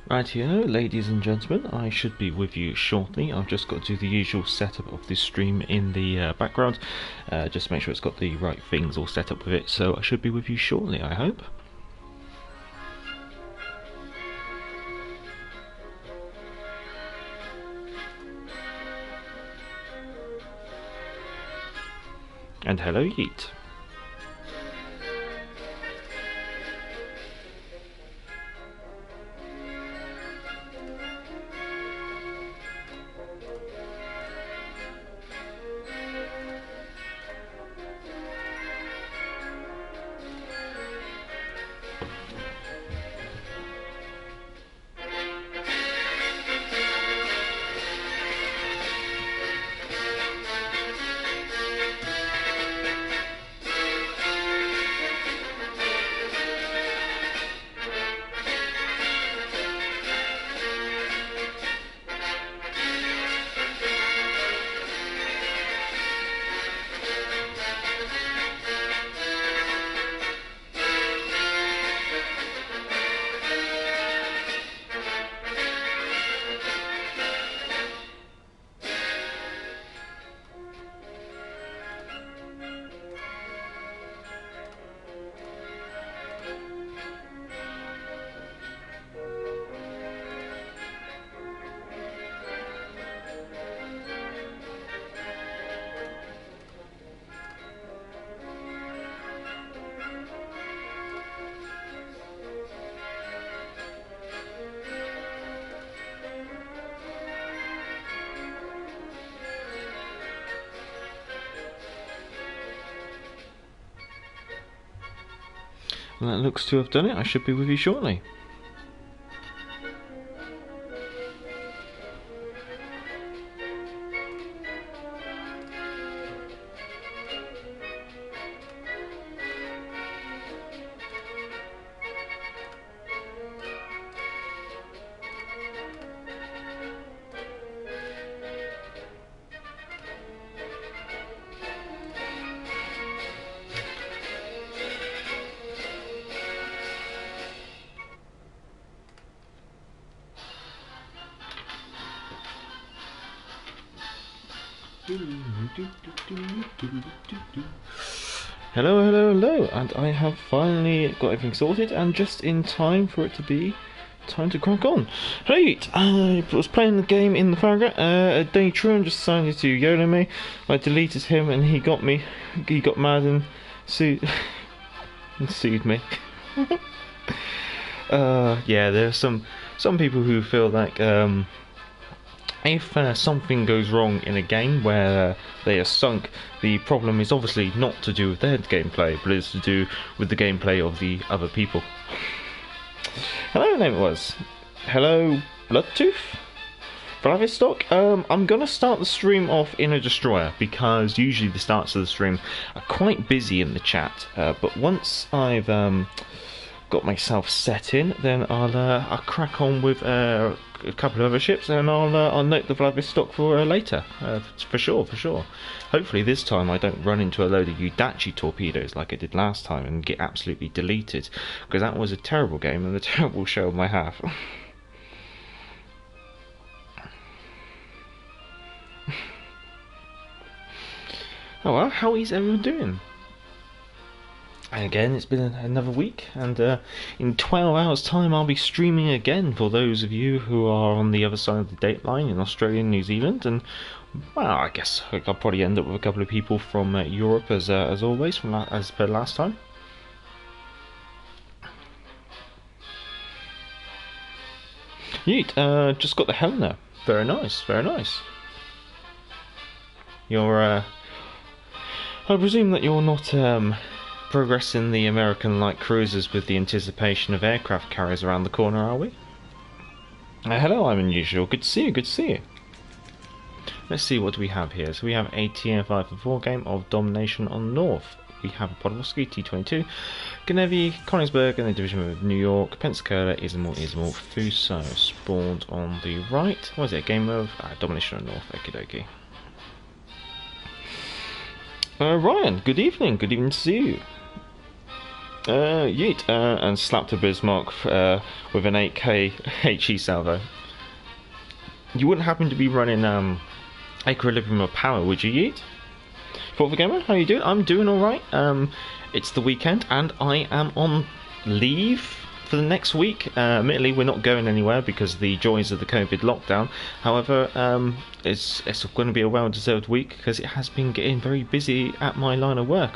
Right here, ladies and gentlemen, I should be with you shortly. I've just got to do the usual setup of this stream in the background, just to make sure it's got the right things all set up with it, so I should be with you shortly, I hope. And hello, Yeet. Well, that looks to have done it. I should be with you shortly. Hello, hello, hello, and I have finally got everything sorted, and just in time for it to be time to crack on. Hey, I was playing the game in the background, Daytron just decided to YOLO me. I deleted him and he got me, he got mad and sued me. Yeah, there are some people who feel like, if something goes wrong in a game where they are sunk, the problem is obviously not to do with their gameplay, but it's to do with the gameplay of the other people. Hello, name it was. Hello, Bloodtooth? Vladistock? I'm gonna start the stream off in a destroyer, because usually the starts of the stream are quite busy in the chat, but once I've got myself set in, then I'll crack on with a couple of other ships, and I'll note the Vladistock for later, for sure. Hopefully this time I don't run into a load of Udachi torpedoes like I did last time and get absolutely deleted, because that was a terrible game and a terrible show on my half. Oh well, how is everyone doing? And again, it's been another week, and in 12 hours time I'll be streaming again for those of you who are on the other side of the date line in Australia and New Zealand, and well, I guess I'll probably end up with a couple of people from Europe as always, as per last time. Neat, just got the Helena. Very nice, very nice. You're, I presume that you're not progressing the American light cruisers with the anticipation of aircraft carriers around the corner, are we? Hello, I'm unusual. Good to see you, good to see you. Let's see, what do we have here? So we have a TF5-4 game of Domination on North. We have a Podolsky, T-22, Genevi, Königsberg, and the Division of New York, Pensacola, Izmir, Fuso. Spawned on the right. What is it, a game of Domination on North, okie dokie. Ryan, good evening to see you. Yeet, and slapped a Bismarck with an 8K HE salvo. You wouldn't happen to be running Equilibrium of Power, would you, Yeet? Thought the Gamer, how you doing? I'm doing alright. It's the weekend and I am on leave for the next week. Admittedly, we're not going anywhere because of the joys of the COVID lockdown. However, it's going to be a well-deserved week because it has been getting very busy at my line of work.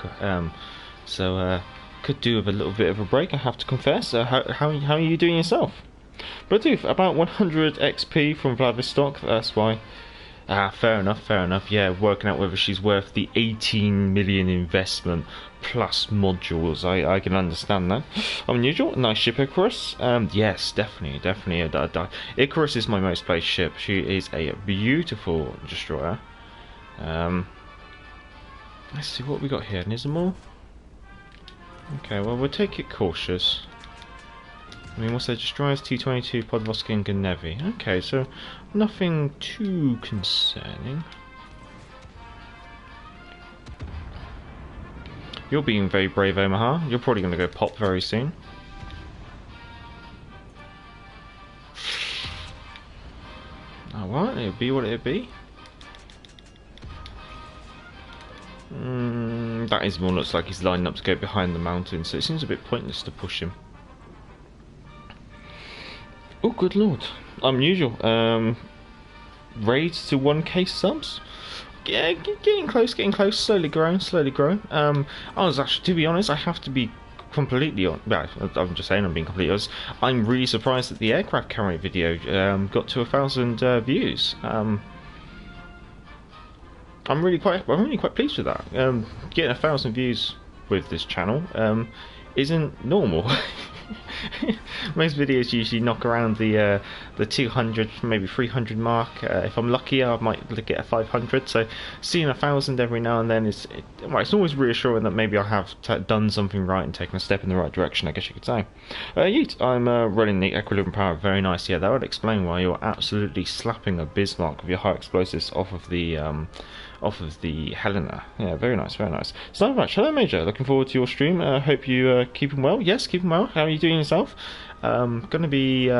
So could do with a little bit of a break, I have to confess. How are you doing yourself? Bluetooth, about 100 XP from Vladivostok, that's why. Fair enough. Yeah, working out whether she's worth the 18 million investment plus modules. I can understand that. Unusual, nice ship, Icarus. Yes, definitely. Icarus is my most played ship. She is a beautiful destroyer. Let's see what we got here. Nizamor. Okay, well, we'll take it cautious. I mean, what's that? Destroyers, T-22, Podvosky and Ganevi. Okay, so nothing too concerning. You're being very brave, Omaha. You're probably going to go pop very soon. Alright, it'll be what it'll be. That is more looks like he's lining up to go behind the mountain, so it seems a bit pointless to push him. Oh, good lord. Unusual. Raids to 1k subs? Yeah, getting close, slowly growing. I was actually, to be honest, I have to be completely on. Well, I'm just saying I'm being completely honest. I'm really surprised that the aircraft carrier video got to 1,000 views. I'm really quite pleased with that. Getting 1,000 views with this channel isn't normal. Most videos usually knock around the 200, maybe 300 mark. If I'm lucky, I might get a 500. So seeing 1,000 every now and then it's always reassuring that maybe I have done something right and taken a step in the right direction, I guess you could say. Yeet, I'm running the Equilibrium Power very nice. Yeah, that would explain why you're absolutely slapping a Bismarck with your high explosives off of the Helena. Yeah, very nice. So much. Hello, Major. Looking forward to your stream. Hope you keeping well. Yes, keeping well. How are you doing yourself? Going to be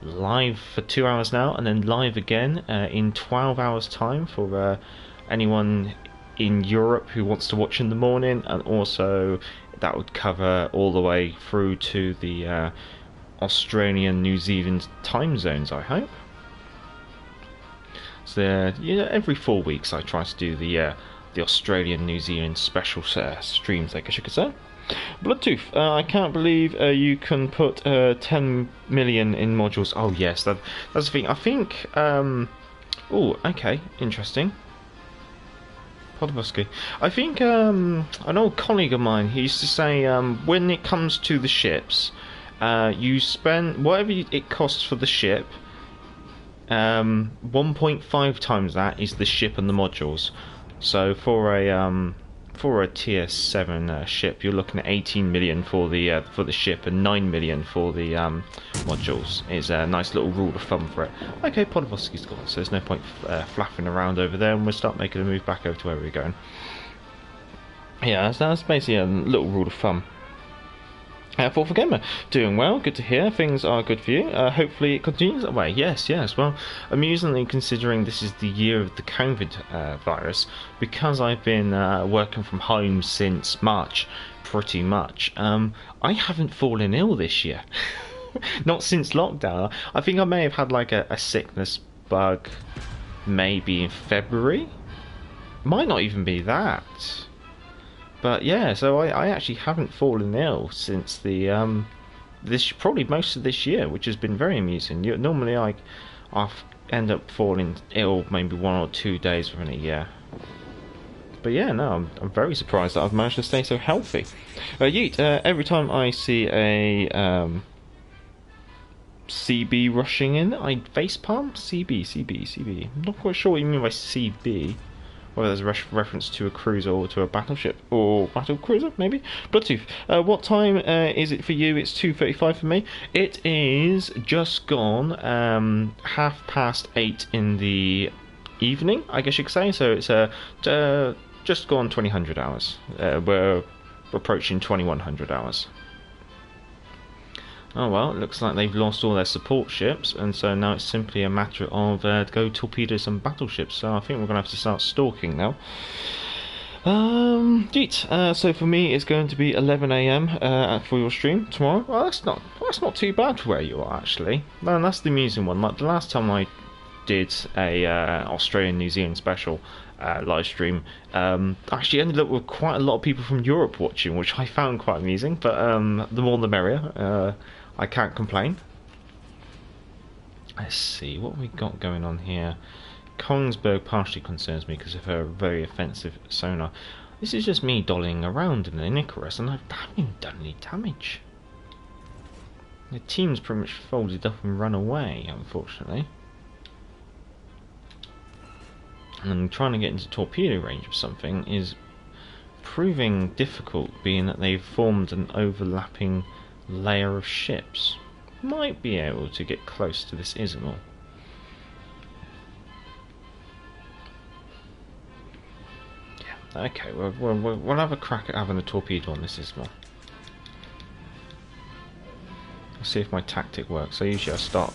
live for 2 hours now, and then live again in 12 hours time for anyone in Europe who wants to watch in the morning, and also that would cover all the way through to the Australian, New Zealand time zones, I hope. So every 4 weeks I try to do the Australian, New Zealand special streams, I guess you could say. Bluetooth, I can't believe you can put 10 million in modules. Oh yes, that's the thing. I think. Oh, okay, interesting. Podvosky. I think an old colleague of mine, he used to say when it comes to the ships, you spend whatever it costs for the ship. 1.5 times that is the ship and the modules. So for a tier 7 ship, you're looking at 18 million for the ship and 9 million for the modules. Is a nice little rule of thumb for it. Okay, Podvosky's gone, so there's no point flapping around over there, and we'll start making a move back over to where we're going. Yeah, that's basically a little rule of thumb. For Gamer, doing well, good to hear, things are good for you, hopefully it continues that way. Yes, well, amusingly considering this is the year of the COVID virus, because I've been working from home since March, pretty much, I haven't fallen ill this year. Not since lockdown. I think I may have had like a sickness bug maybe in February, might not even be that. But yeah, so I actually haven't fallen ill since the probably most of this year, which has been very amusing. Normally I end up falling ill maybe 1 or 2 days within a year. But yeah, no, I'm very surprised that I've managed to stay so healthy. Yeet, every time I see a CB rushing in, I facepalm? CB. I'm not quite sure what you mean by CB. Whether there's a reference to a cruiser or to a battleship or battle cruiser, maybe. Bluetooth. What time is it for you? It's 2:35 for me. It is just gone 8:30 in the evening, I guess you could say. So it's just gone 2000 hours. We're approaching 2100 hours. Oh well, it looks like they've lost all their support ships, and so now it's simply a matter of go torpedo some battleships. So I think we're going to have to start stalking now. So for me, it's going to be 11 a.m. For your stream tomorrow. Well, that's not too bad for where you are actually. Man, that's the amusing one. Like the last time I did a Australian New Zealand special live stream, actually ended up with quite a lot of people from Europe watching, which I found quite amusing. But the more the merrier. I can't complain. Let's see what we got going on here. Kongsberg partially concerns me because of her very offensive sonar. This is just me dollying around in an Icarus, and I haven't even done any damage. The team's pretty much folded up and run away, unfortunately. And trying to get into torpedo range of something is proving difficult, being that they've formed an overlapping layer of ships. Might be able to get close to this Ismail. Yeah, okay, we'll have a crack at having a torpedo on this Ismail. Let's see if my tactic works. So usually I start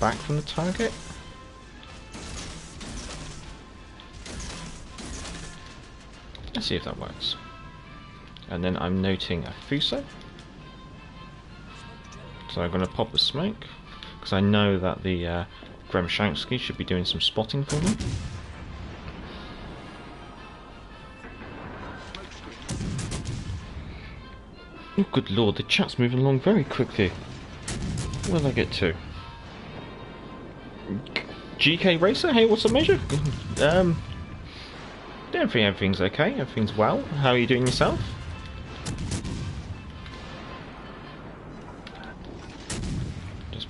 back from the target. Let's see if that works. And then I'm noting a Fuso. So I'm going to pop the smoke, because I know that the Gremshansky should be doing some spotting for me. Oh good lord, the chat's moving along very quickly. Where did I get to? GK Racer, hey, what's the measure? I don't think everything's okay, everything's well. How are you doing yourself?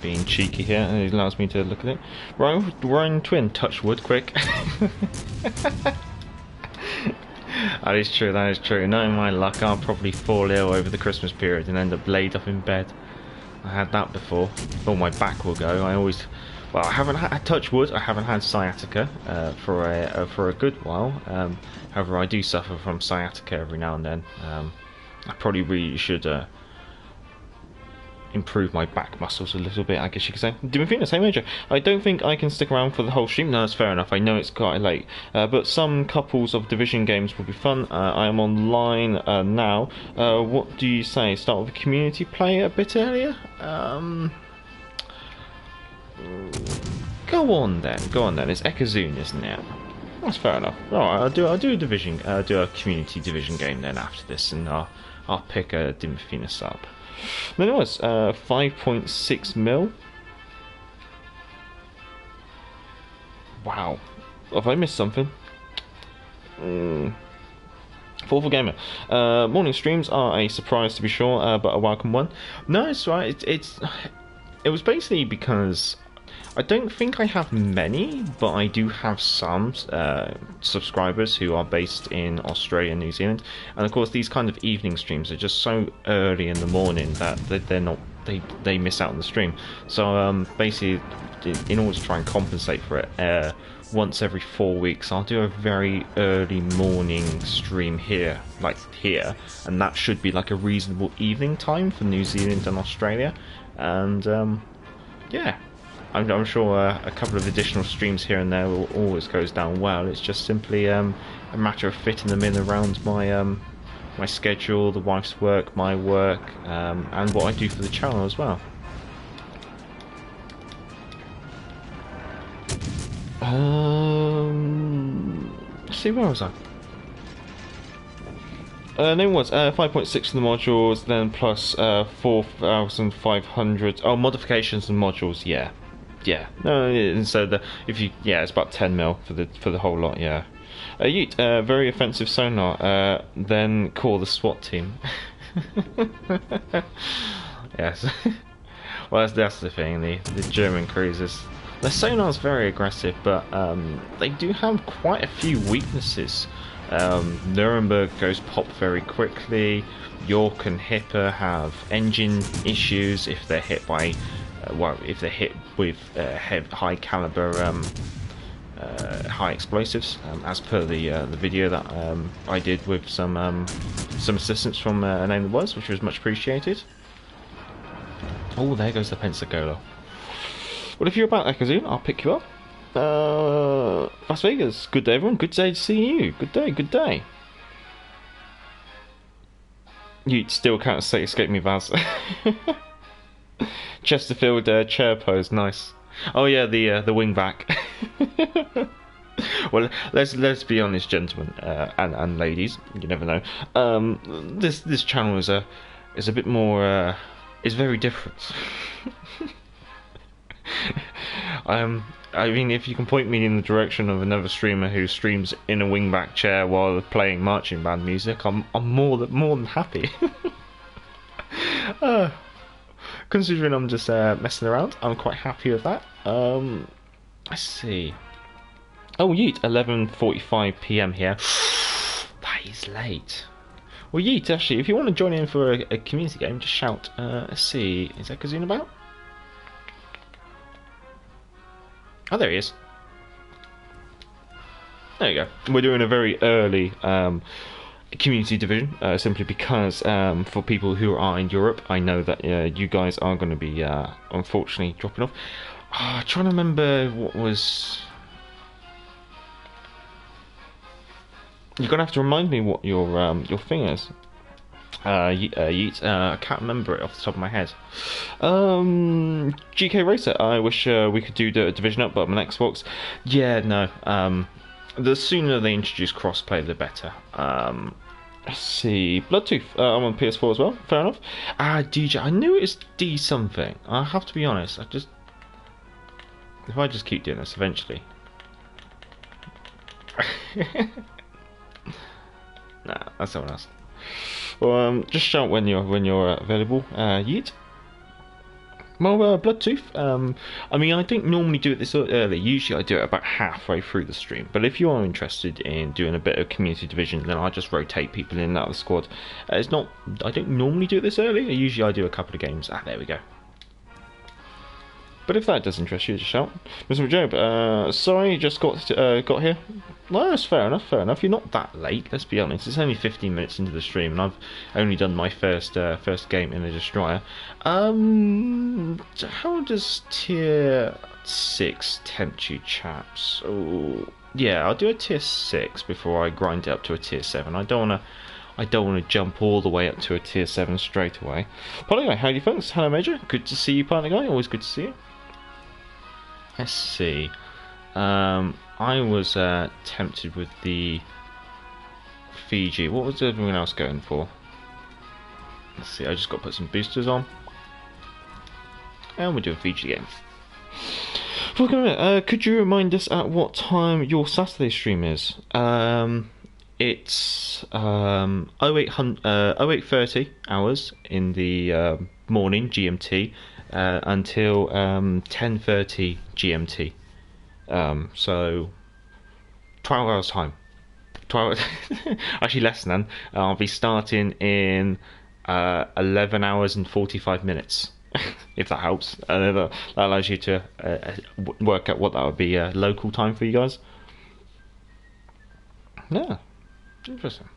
Being cheeky here, and it allows me to look at it. Ryan Twin, touch wood, quick. That is true, that is true. Knowing my luck, I'll probably fall ill over the Christmas period and end up laid up in bed. I had that before. Or my back will go. Well, I haven't had, touch wood, I haven't had sciatica for a good while. However, I do suffer from sciatica every now and then. I probably really should improve my back muscles a little bit, I guess you could say. Dimofina, same major. I don't think I can stick around for the whole stream. No, that's fair enough. I know it's quite late. But some couples of Division games will be fun. I am online now. What do you say? Start with a community play a bit earlier? Go on then. Go on then. It's Ekazune, isn't it? That's fair enough. Alright, I'll do a division, do a community division game then after this, and I'll pick a Dimofina sub. Then it was 5.6 mil. Wow, have I missed something? Thoughtful Gamer. Morning streams are a surprise to be sure, but a welcome one. No, it's right. It was basically because I don't think I have many, but I do have some subscribers who are based in Australia and New Zealand, and of course these kind of evening streams are just so early in the morning that they miss out on the stream. So basically, in order to try and compensate for it, once every 4 weeks I'll do a very early morning stream here, and that should be like a reasonable evening time for New Zealand and Australia, and yeah. I'm sure a couple of additional streams here and there will always goes down well. It's just simply a matter of fitting them in around my my schedule, the wife's work, my work, and what I do for the channel as well. Let's see, where was I? Then it was 5.6 in the modules, then plus 4,500. Oh, modifications and modules, yeah. Yeah, no, and so it's about 10 mil for the whole lot. Yeah, Yeet, very offensive sonar. Then call the SWAT team. Yes, well that's the thing. The German cruisers, their sonar's very aggressive, but they do have quite a few weaknesses. Nuremberg goes pop very quickly. York and Hipper have engine issues if they're hit by. If they're hit with high caliber, high explosives, as per the video that I did with some assistance from A Name That Was, which was much appreciated. Oh, there goes the Pensacola. Well, if you're about Ekazune, I'll pick you up. Las Vegas. Good day, everyone. Good day to see you. Good day, good day. You still can't escape me, Vaz. Chesterfield chair pose, nice. Oh yeah, the wing back. Well, let's be honest, gentlemen and ladies. You never know. This channel is a bit more. Is very different. I mean, if you can point me in the direction of another streamer who streams in a wingback chair while playing marching band music, I'm more than happy. Considering I'm just messing around, I'm quite happy with that. Let's see. Oh, yeet, 11:45 PM here. That is late. Well, yeet, actually, if you want to join in for a community game, just shout. Let's see, is that Kazune about? Oh, there he is. There you go. We're doing a very early community division, simply because for people who are in Europe, I know that you guys are going to be unfortunately dropping off. Trying to remember what was. You're gonna have to remind me what your thing is. Yeet. I can't remember it off the top of my head. GK Racer. I wish we could do the division up, but on Xbox. Yeah, no. The sooner they introduce crossplay, the better. Let's see. Bloodtooth. I'm on PS4 as well. Fair enough. DJ. I knew it was D something. I have to be honest. If I just keep doing this, eventually. Nah, that's someone else. Well, just shout when you're available. Yeet. Well, Bloodtooth. I mean, I don't normally do it this early. Usually, I do it about halfway through the stream. But if you are interested in doing a bit of community division, then I just rotate people in and out of the squad. It's not. I don't normally do it this early. Usually, I do a couple of games. There we go. But if that does interest you, just shout. Mr. Job, sorry, just got here. Well, that's fair enough, fair enough. You're not that late, let's be honest. It's only 15 minutes into the stream, and I've only done my first game in a destroyer. How does tier 6 tempt you, chaps? Oh, yeah, I'll do a tier 6 before I grind it up to a tier 7. I don't want to jump all the way up to a tier 7 straight away. But anyway, how do you folks? Hello, Major. Good to see you, partner guy. Always good to see you. Let's see. I was tempted with the Fiji. What was everyone else going for? Let's see. I just got to put some boosters on, and we'll do a Fiji game. Could you remind us at what time your Saturday stream is? It's 08:30 hours in the morning GMT until 10:30 GMT. So 12 hours time. 12 actually less than that. I'll be starting in 11 hours and 45 minutes. If that helps. That allows you to work out what that would be local time for you guys. Yeah. Interesting.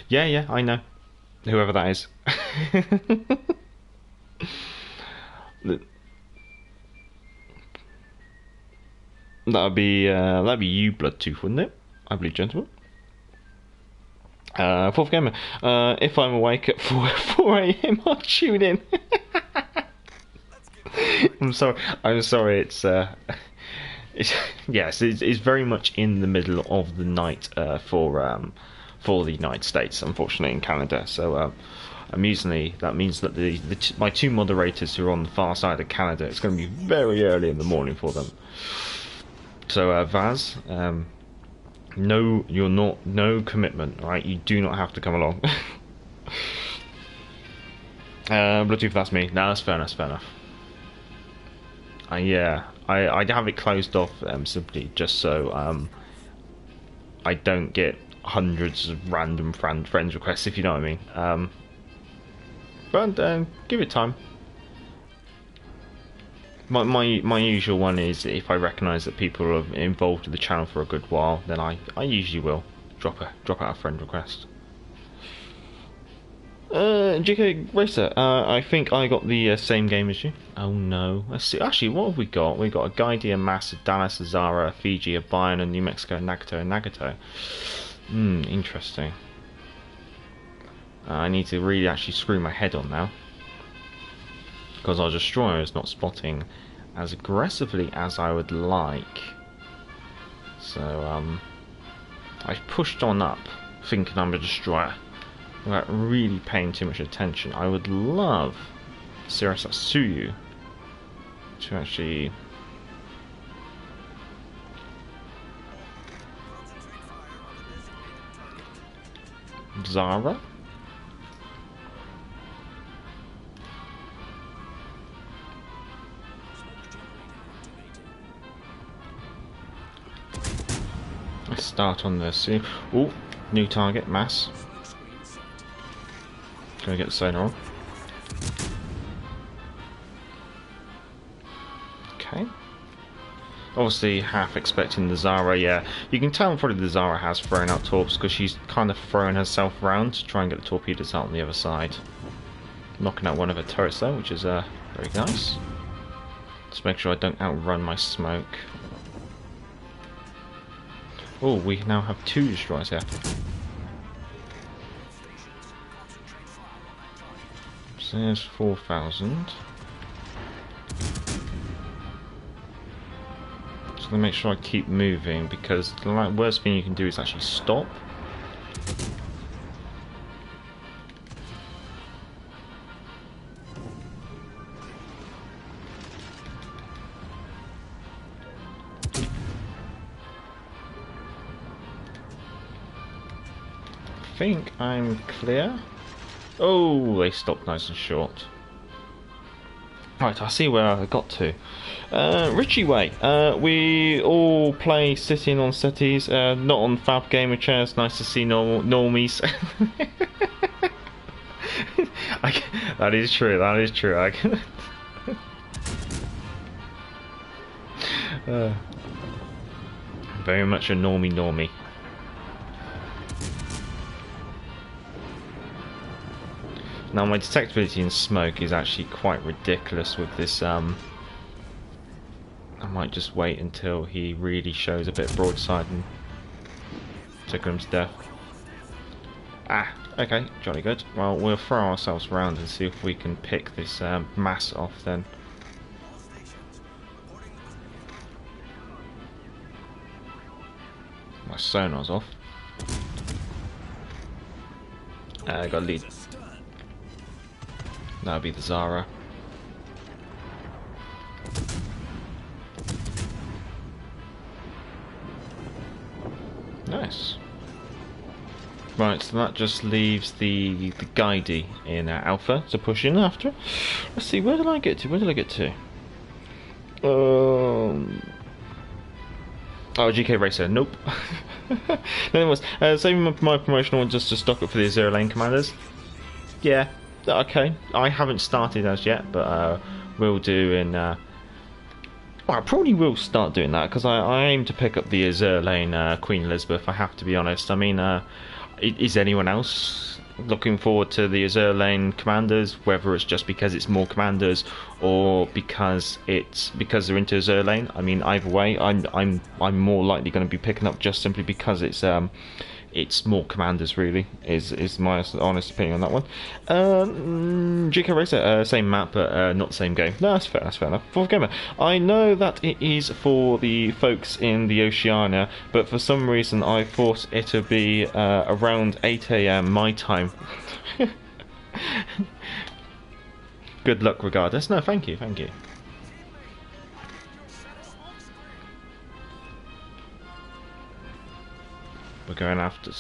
Yeah, I know. Whoever that is. That'd be you, Bloodtooth, wouldn't it? I believe, gentlemen. Fourth gamer. If I'm awake at 4 AM, I'll tune in. I'm sorry. It's very much in the middle of the night for the United States, unfortunately, in Canada. So amusingly, that means that my two moderators who are on the far side of Canada, it's going to be very early in the morning for them. So Vaz, no commitment, right? You do not have to come along. Bluetooth, that's me. No, that's fair enough. I have it closed off simply just so I don't get hundreds of random friends requests, if you know what I mean. But give it time. My usual one is if I recognise that people are involved with the channel for a good while, then I usually will drop out a friend request. GK Racer, I think I got the same game as you. Oh no. Let's see. Actually, what have we got? We got a Guide, a Mass, a Dallas, a Zara, a Fiji, a Bayern, a New Mexico, a Nagato, a Nagato. Interesting. I need to really actually screw my head on now. Because our destroyer is not spotting as aggressively as I would like. So, I've pushed on up, thinking I'm a destroyer, without really paying too much attention. I would love Sirasatsuyu to actually... Zara? Let's start on this. Oh, new target, Mass. Gonna get the sonar on. Okay. Obviously, half expecting the Zara, yeah. You can tell probably the Zara has thrown out torps because she's kind of throwing herself around to try and get the torpedoes out on the other side. Knocking out one of her turrets there, which is very nice. Just make sure I don't outrun my smoke. Oh, we now have 2 destroyers here. So there's 4,000. Just gonna make sure I keep moving because the worst thing you can do is actually stop. I think I'm clear. Oh, they stopped nice and short. Right, I see where I got to. Richie Way. We all play sitting on settees, not on fab gamer chairs. Nice to see normies. That is true. That is true. Very much a normie. Now my detectability in smoke is actually quite ridiculous with this. I might just wait until he really shows a bit broadside and tickle him to death. Ah, okay, jolly good. Well, we'll throw ourselves around and see if we can pick this Mass off then. My sonar's off. I got a lead. That'll be the Zara. Nice. Right, so that just leaves the Guidey in Alpha to push in after. Let's see, where did I get to? Oh, GK Racer, nope. Anyways, saving my promotional one just to stock up for the Zero Lane Commanders. Yeah. Okay, I haven't started as yet, but we'll do in... well, I probably will start doing that, because I aim to pick up the Azure Lane Queen Elizabeth, I have to be honest. I mean, is anyone else looking forward to the Azure Lane Commanders, whether it's just because it's more Commanders, or because they're into Azure Lane? I mean, either way, I'm more likely going to be picking up just simply because it's more Commanders, really, is my honest opinion on that one. GK Racer, same map, but not the same game. No, that's fair enough. Fourth Gamer, I know that it is for the folks in the Oceania, but for some reason I thought it would be around 8 AM my time. Good luck regardless. No, thank you. We're going after...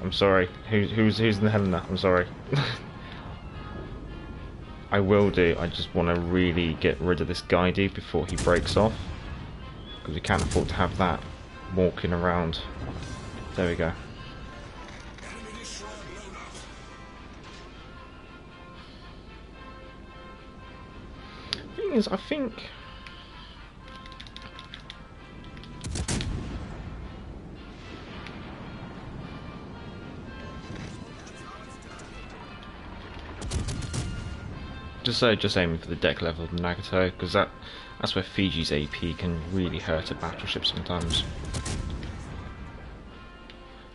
I'm sorry. Who's in the hell in that? I'm sorry. I will do. I just want to really get rid of this Guidey before he breaks off. Because we can't afford to have that walking around. There we go. Thing is, I think... Just aiming for the deck level of Nagato, because that's where Fiji's AP can really hurt a battleship sometimes.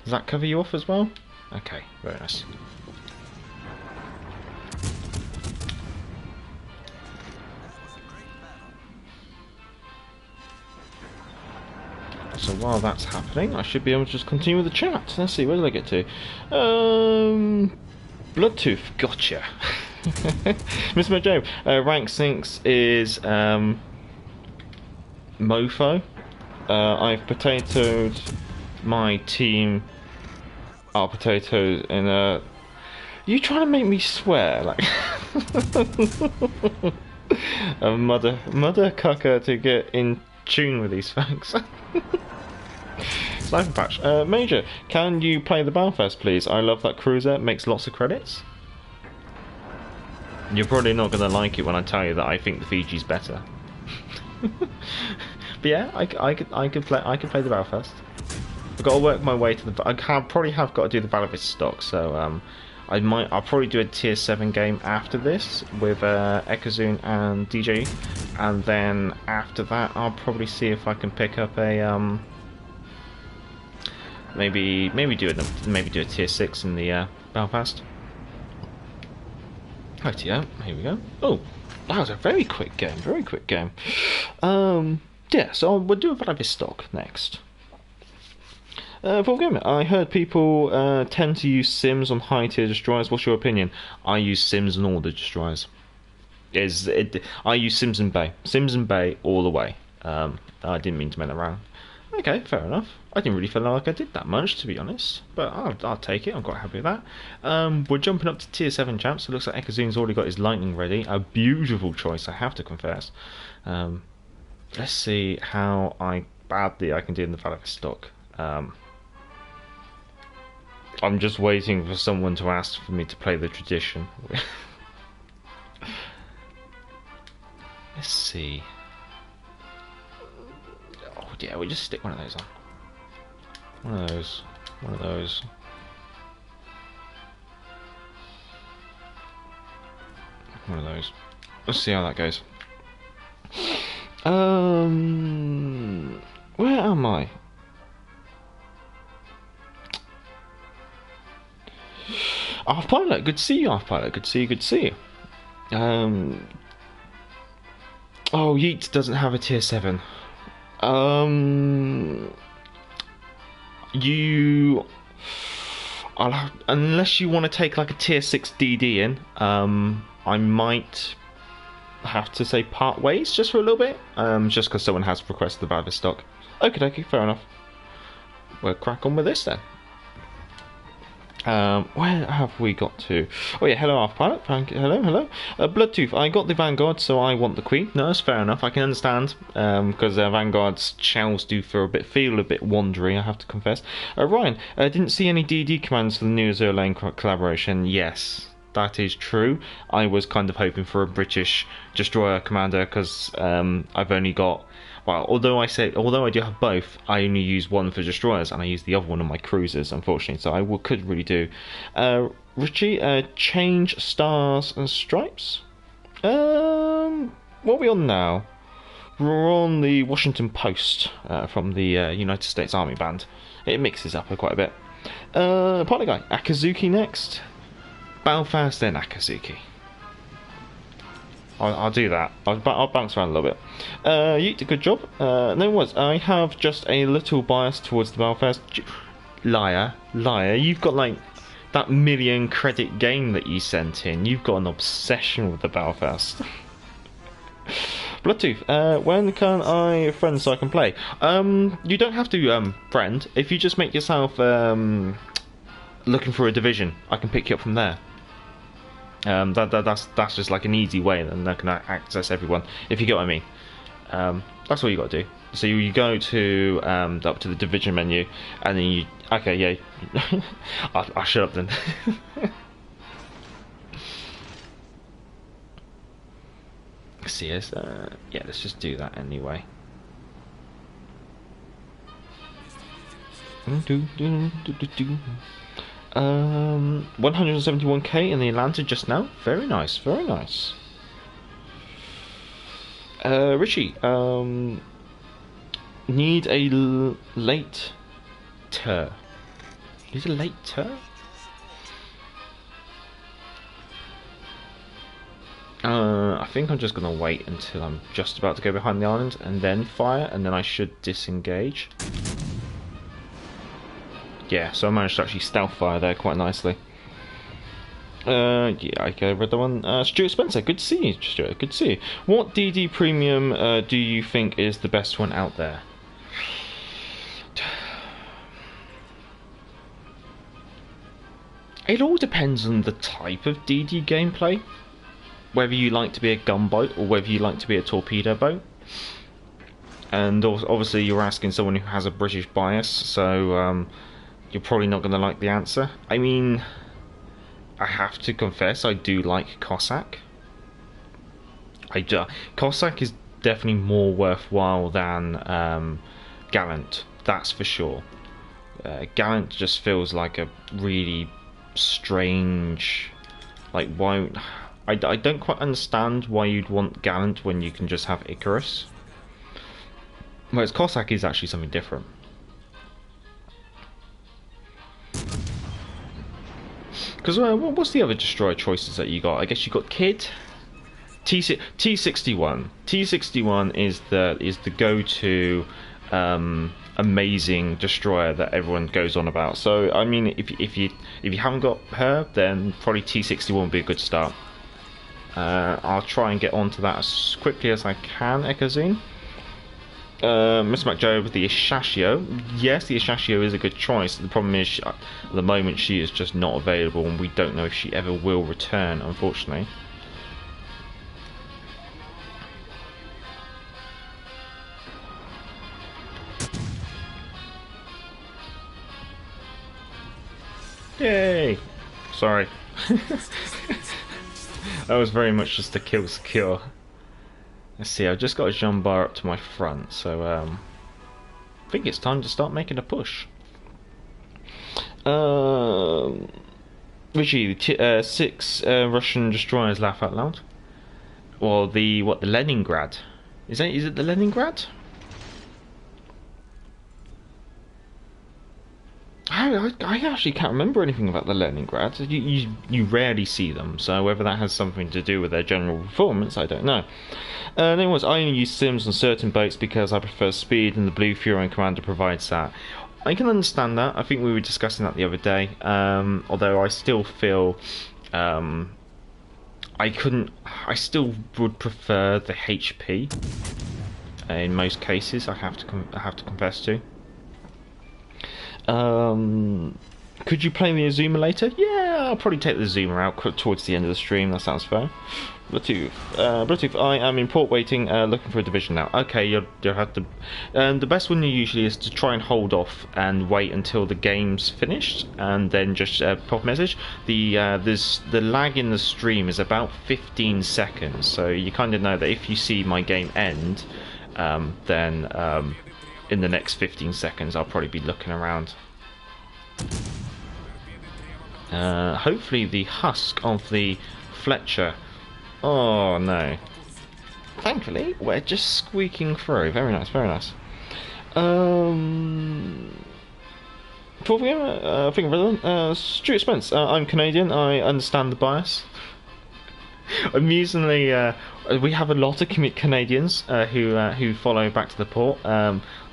Does that cover you off as well? Okay, very nice. So while that's happening, I should be able to just continue with the chat. Let's see, where did I get to? Bloodtooth, gotcha. Mr. Mojo, rank 6 is Mofo. I've potatoed my team. Are potatoes in a. You trying to make me swear? Like. A mother cucker to get in tune with these facts. Sniper patch. Major, can you play the Belfast, please? I love that cruiser. Makes lots of credits. You're probably not going to like it when I tell you that I think the Fiji's better. But yeah, I could play the Belfast. I've got to work my way to the. Probably have got to do the Vladivostok. So I'll probably do a tier 7 game after this with Ekazun and DJ, and then after that I'll probably see if I can pick up a maybe do a tier 6 in the Belfast. Right, yeah, here we go. Oh, that was a very quick game, yeah, so we'll do a Vladivostok next. For I heard people tend to use Sims on high tier destroyers. What's your opinion? I use Sims on all the destroyers. I use Sims and Bay all the way. I didn't mean to make that round. Okay, fair enough. I didn't really feel like I did that much, to be honest, but I'll take it. I'm quite happy with that. We're jumping up to tier 7 champs. It looks like Ekazun's already got his lightning ready. A beautiful choice, I have to confess. Let's see how badly I can do in the Vladivostok. I'm just waiting for someone to ask for me to play the tradition. Let's see. Oh yeah, we'll just stick one of those on. One of those. Let's see how that goes. Where am I? Half Pilot, good to see you, Half Pilot. Good to see you. Oh, Yeet doesn't have a tier 7. Unless you want to take like a tier 6 DD in, I might have to say part ways just for a little bit, just because someone has requested the Vladivostok. Okay, fair enough. We'll crack on with this then. Where have we got to? Oh yeah, hello Half Pilot, hello. Bloodtooth, I got the Vanguard, so I want the Queen. No, that's fair enough, I can understand, because Vanguard's channels do feel a bit wandery, I have to confess. Ryan, didn't see any DD commands for the new Azure Lane collaboration. Yes, that is true. I was kind of hoping for a British destroyer commander, because I've only got... Well, although I do have both, I only use one for destroyers, and I use the other one on my cruisers, unfortunately. So I could really do. Richie, change stars and stripes. What are we on now? We're on the Washington Post from the United States Army Band. It mixes up quite a bit. Partner guy, Akazuki next. Belfast, then Akazuki. I'll do that. I'll bounce around a little bit. Yeet, good job. No worries. I have just a little bias towards the Belfast. Liar. You've got like that million credit game that you sent in. You've got an obsession with the Belfast. Bloodtooth, when can I friend so I can play? You don't have to friend. If you just make yourself looking for a division, I can pick you up from there. That's just like an easy way, and I can access everyone, if you get what I mean. That's all you got to do. So you go to up to the division menu, and then you I'll shut up then. See us, yeah, let's just do that anyway. 171k in the Atlanta just now. Very nice. Richie, need a late tur. Need a late tur? I think I'm just gonna wait until I'm just about to go behind the island and then fire, and then I should disengage. Yeah, so I managed to actually stealth fire there quite nicely. Yeah, I read the one. Stuart Spencer, good to see you, Stuart. Good to see you. What DD Premium do you think is the best one out there? It all depends on the type of DD gameplay. Whether you like to be a gunboat or whether you like to be a torpedo boat. And obviously you're asking someone who has a British bias, so you're probably not going to like the answer. I mean, I have to confess, I do like Cossack. Cossack is definitely more worthwhile than Gallant, that's for sure. Gallant just feels like a really strange, like, why... I don't quite understand why you'd want Gallant when you can just have Icarus. Whereas Cossack is actually something different. Because what's the other destroyer choices that you got? I guess you got Kid, T61. T61 is the go-to amazing destroyer that everyone goes on about. So I mean, if you haven't got her, then probably T61 would be a good start. I'll try and get onto that as quickly as I can, Ekazine. Mr. McJoe with the Ishashio. Yes, the Ishashio is a good choice. The problem is, at the moment, she is just not available, and we don't know if she ever will return, unfortunately. Yay! Sorry. That was very much just a kill secure. Let's see, I've just got a Jean Bar up to my front, so I think it's time to start making a push. Richie, 6 Russian destroyers laugh out loud. Or the Leningrad? Is it the Leningrad? I actually can't remember anything about the Leningrad. You rarely see them, so whether that has something to do with their general performance, I don't know. Anyways, I only use sims on certain boats because I prefer speed, and the Blue Fury Commander provides that. I can understand that. I think we were discussing that the other day. Although I still feel I still would prefer the HP in most cases. I have to confess to. Could you play the Azuma later? Yeah, I'll probably take the Azuma out towards the end of the stream. That sounds fair. Bluetooth, I am in port waiting, looking for a division now. Okay, you'll have to... the best one usually is to try and hold off and wait until the game's finished, and then just pop a message. The lag in the stream is about 15 seconds, so you kind of know that if you see my game end, then in the next 15 seconds I'll probably be looking around. Hopefully the husk of the Fletcher... Oh no. Thankfully, we're just squeaking through. Very nice, very nice. Stuart Spence. I'm Canadian. I understand the bias. Amusingly, we have a lot of Canadians who follow Back to the Port.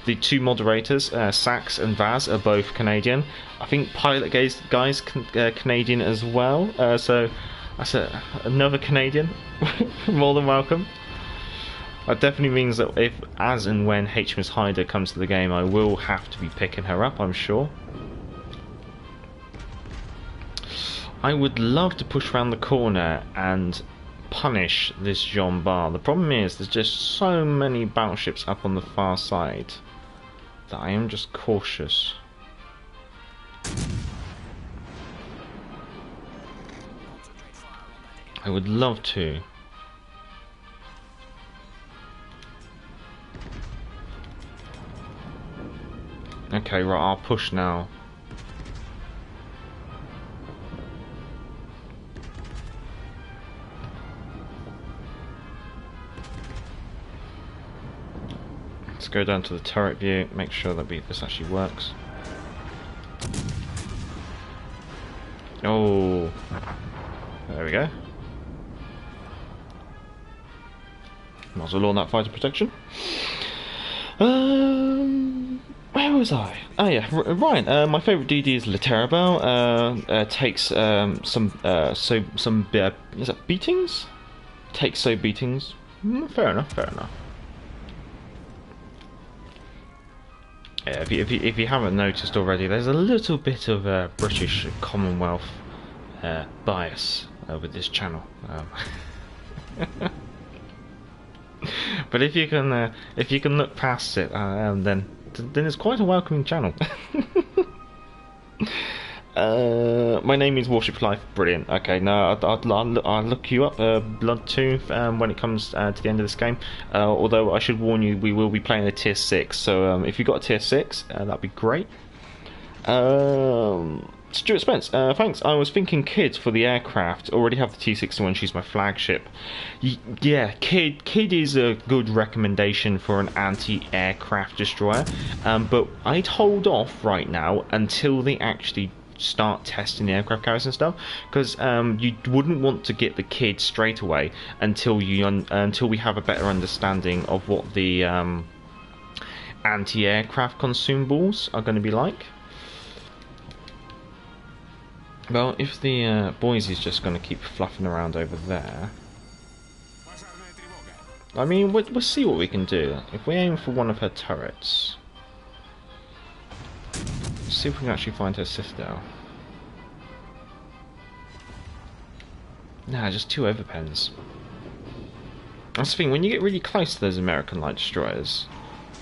The two moderators, Sax and Vaz, are both Canadian. I think Pilot Guy's Canadian as well. So that's another Canadian. More than welcome. That definitely means that if, as and when HMS Hyder comes to the game, I will have to be picking her up, I'm sure. I would love to push around the corner and punish this Jean Bar. The problem is there's just so many battleships up on the far side that I am just cautious. I would love to. Okay, right, I'll push now. Let's go down to the turret view, make sure that this actually works. Oh, there we go. Might as well on that fighter protection. Where was I? Oh yeah, Ryan. My favourite DD is Laterabel. Takes some is that beatings? Takes so beatings. Fair enough. Fair enough. Yeah, if you haven't noticed already, there's a little bit of British Commonwealth bias with this channel. But if you can look past it, then it's quite a welcoming channel. My name is Warship Life. Brilliant. Okay, no, I'll look you up, Bloodtooth, when it comes to the end of this game. Although I should warn you, we will be playing a tier 6. So if you've got a tier 6, that'd be great. Stuart Spence, thanks. I was thinking Kid for the aircraft. Already have the T-61. She's my flagship. Yeah, Kid is a good recommendation for an anti-aircraft destroyer. But I'd hold off right now until they actually start testing the aircraft carriers and stuff, because you wouldn't want to get the Kid straight away until we have a better understanding of what the anti-aircraft consumables are going to be like. Well, if the boys is just going to keep fluffing around over there, I mean, we'll see what we can do. If we aim for one of her turrets, let's see if we can actually find her citadel. Nah, just 2 overpens. That's the thing, when you get really close to those American light destroyers,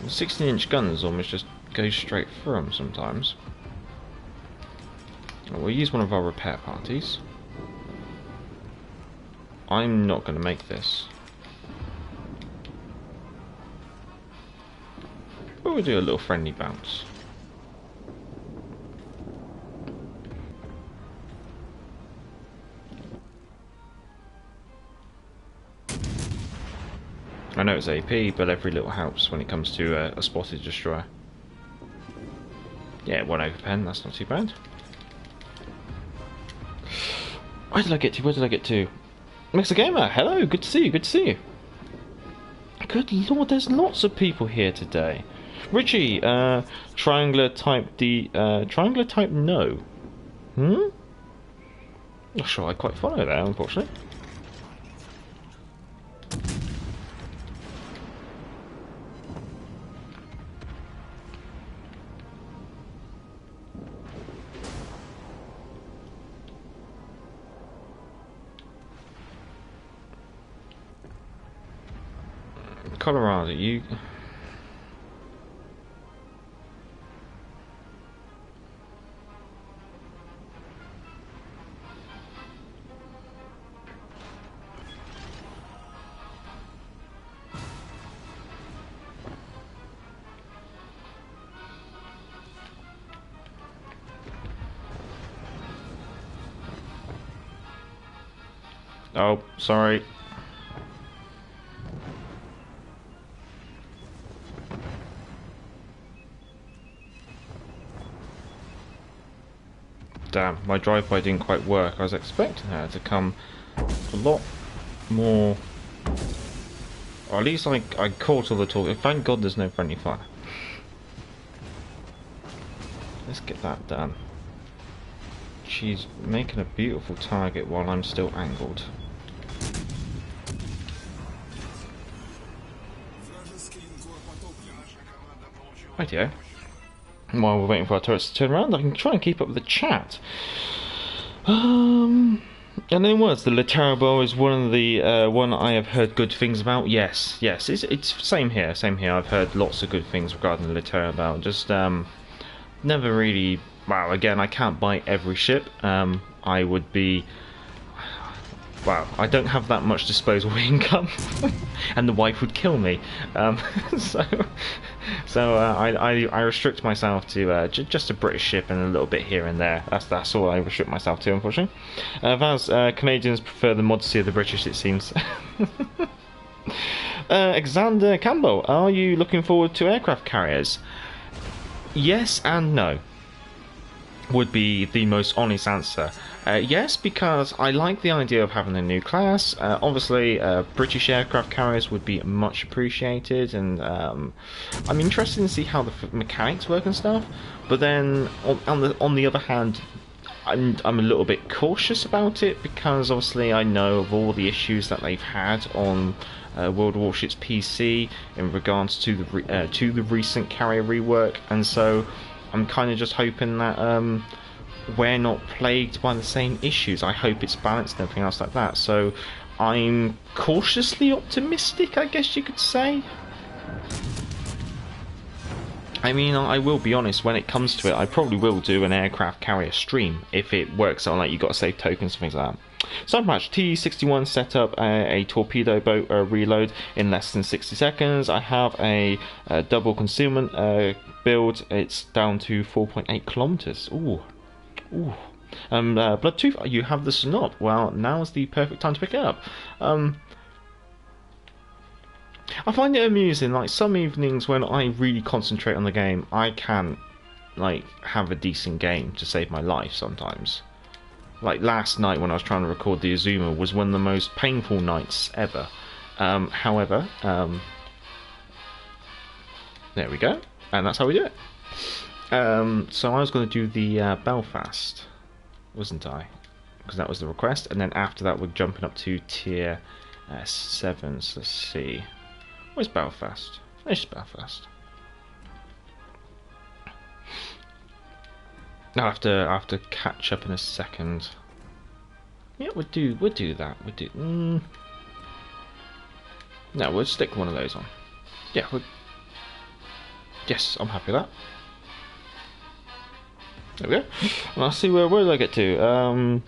the 16-inch guns almost just go straight through them sometimes. We'll use one of our repair parties. I'm not going to make this. But we'll do a little friendly bounce. I know it's AP, but every little helps when it comes to a spotted destroyer. Yeah, 1 overpen, that's not too bad. Where did I get to? Where did I get to? Mr. Gamer, hello, good to see you, good to see you. Good lord, there's lots of people here today. Richie, triangular type triangular type no. Not sure I quite follow that, unfortunately. Colorado, you... Oh, sorry. Damn, my drive-by didn't quite work. I was expecting her to come a lot more... Or at least I caught all the talk. Thank God there's no friendly fire. Let's get that done. She's making a beautiful target while I'm still angled. Rightio. While we're waiting for our turrets to turn around, I can try and keep up with the chat. And then words, the Laterabo is one of the one I have heard good things about. Yes, it's same here. I've heard lots of good things regarding the Laterabo. Just never really. Well, again, I can't buy every ship. I would be. Wow, I don't have that much disposable income, and the wife would kill me. So I restrict myself to just a British ship and a little bit here and there. That's all I restrict myself to, unfortunately. Vaz, Canadians prefer the modesty of the British, it seems. Alexander Campbell, are you looking forward to aircraft carriers? Yes and no. Would be the most honest answer. Yes, because I like the idea of having a new class. Obviously, British aircraft carriers would be much appreciated, and I'm interested to see how the mechanics work and stuff. But then, on the other hand, I'm a little bit cautious about it because obviously I know of all the issues that they've had on World of Warships PC in regards to the recent carrier rework, and so I'm kind of just hoping that we're not plagued by the same issues. I hope it's balanced and everything else like that. So I'm cautiously optimistic, I guess you could say. I mean, I will be honest, when it comes to it, I probably will do an aircraft carrier stream if it works on, like, you've got to save tokens and things like that. Side match, T61 set up a torpedo boat reload in less than 60 seconds. I have a double concealment build. It's down to 4.8 kilometers. Ooh. Ooh. Bloodtooth, you have the Synop. Well, now's the perfect time to pick it up. I find it amusing, like, some evenings when I really concentrate on the game, I can't, like, have a decent game to save my life sometimes. Like, last night when I was trying to record the Azuma was one of the most painful nights ever. However, there we go, and that's how we do it. So I was going to do the Belfast, wasn't I? Because that was the request, and then after that we're jumping up to tier 7, so let's see. Where's Belfast? There's Belfast. I'll have to catch up in a second. Yeah, we'll do that. No, we'll stick one of those on. Yeah, yes, I'm happy with that. There we go. And I'll see where did I get to?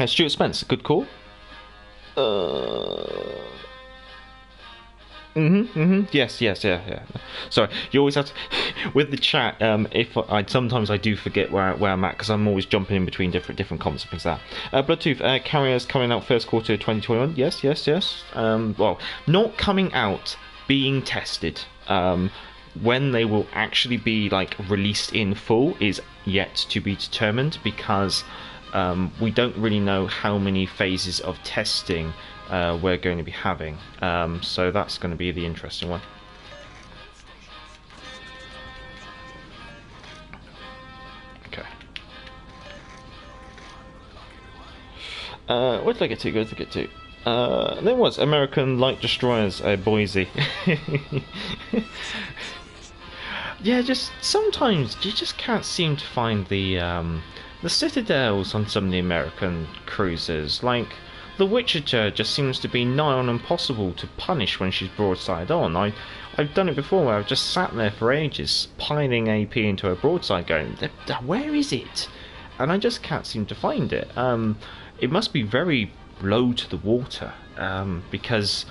Stuart Spence, good call. Yes, yeah. Sorry, you always have to with the chat. If sometimes I do forget where I'm at because I'm always jumping in between different comments and things like that. Bloodtooth carriers coming out first quarter 2021. Yes. Well, not coming out, being tested. When they will actually be, like, released in full is yet to be determined because we don't really know how many phases of testing we're going to be having, so that's going to be the interesting one. Okay. Where did I get to? There was American Light Destroyers, Boise. Yeah, just sometimes you just can't seem to find the citadels on some of the American cruisers. Like, the Wichita just seems to be nigh on impossible to punish when she's broadside on. I've done it before where I've just sat there for ages, piling AP into a broadside going, where is it? And I just can't seem to find it. It must be very low to the water, because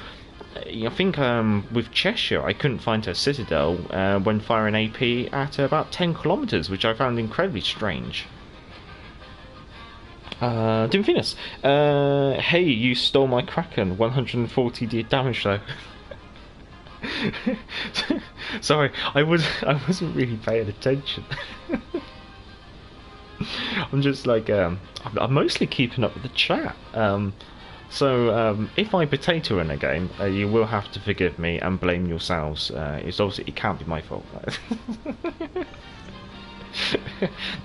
I think with Cheshire I couldn't find her citadel when firing AP at about 10 kilometers, which I found incredibly strange. Dim Venus, hey, you stole my Kraken, 140 damage though. Sorry, I wasn't really paying attention. I'm just like I'm mostly keeping up with the chat. So if I potato in a game, you will have to forgive me and blame yourselves. It can't be my fault.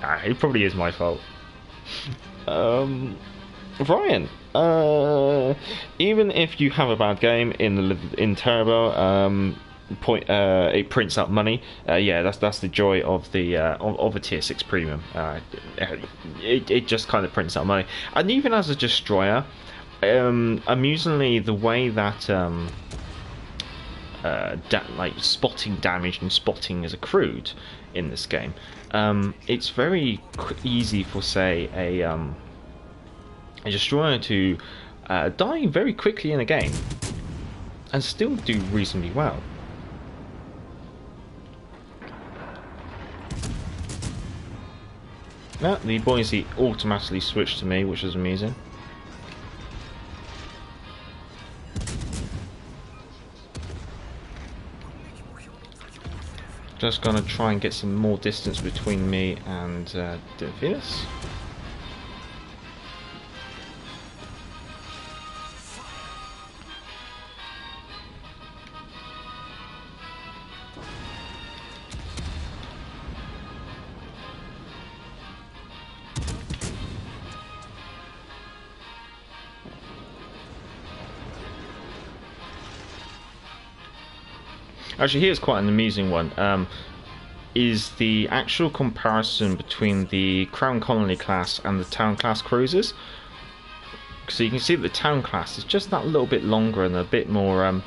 Nah, it probably is my fault. Ryan, even if you have a bad game in Turbo, it prints out money. Yeah, that's the joy of the of a tier 6 premium. It just kind of prints out money, and even as a destroyer, amusingly, the way that like spotting damage and spotting is accrued in this game, it's very easy for, say, a destroyer to die very quickly in a game and still do reasonably well. Now the buoyancy automatically switched to me, which is amazing. Just gonna try and get some more distance between me and Venus. Actually, here's quite an amusing one. Is the actual comparison between the Crown Colony class and the Town class cruisers. So you can see that the Town class is just that little bit longer and a bit more,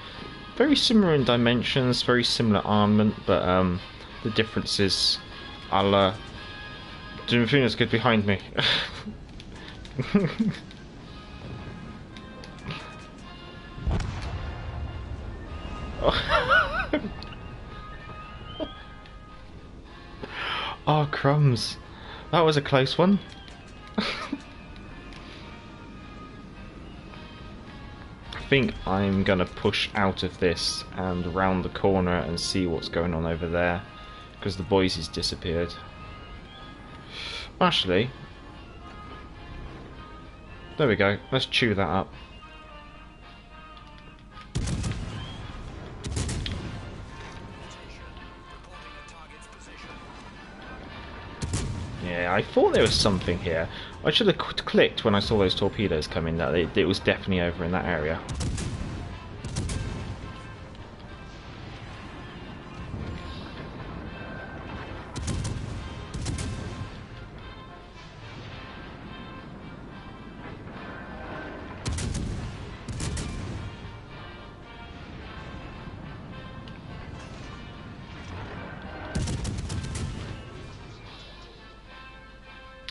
very similar in dimensions, very similar armament, but the difference is, I'll, Jimfina's good behind me. Oh, crumbs. That was a close one. I think I'm gonna push out of this and round the corner and see what's going on over there, because the boys has disappeared. Actually, there we go. Let's chew that up. Yeah, I thought there was something here. I should have clicked when I saw those torpedoes coming that it was definitely over in that area.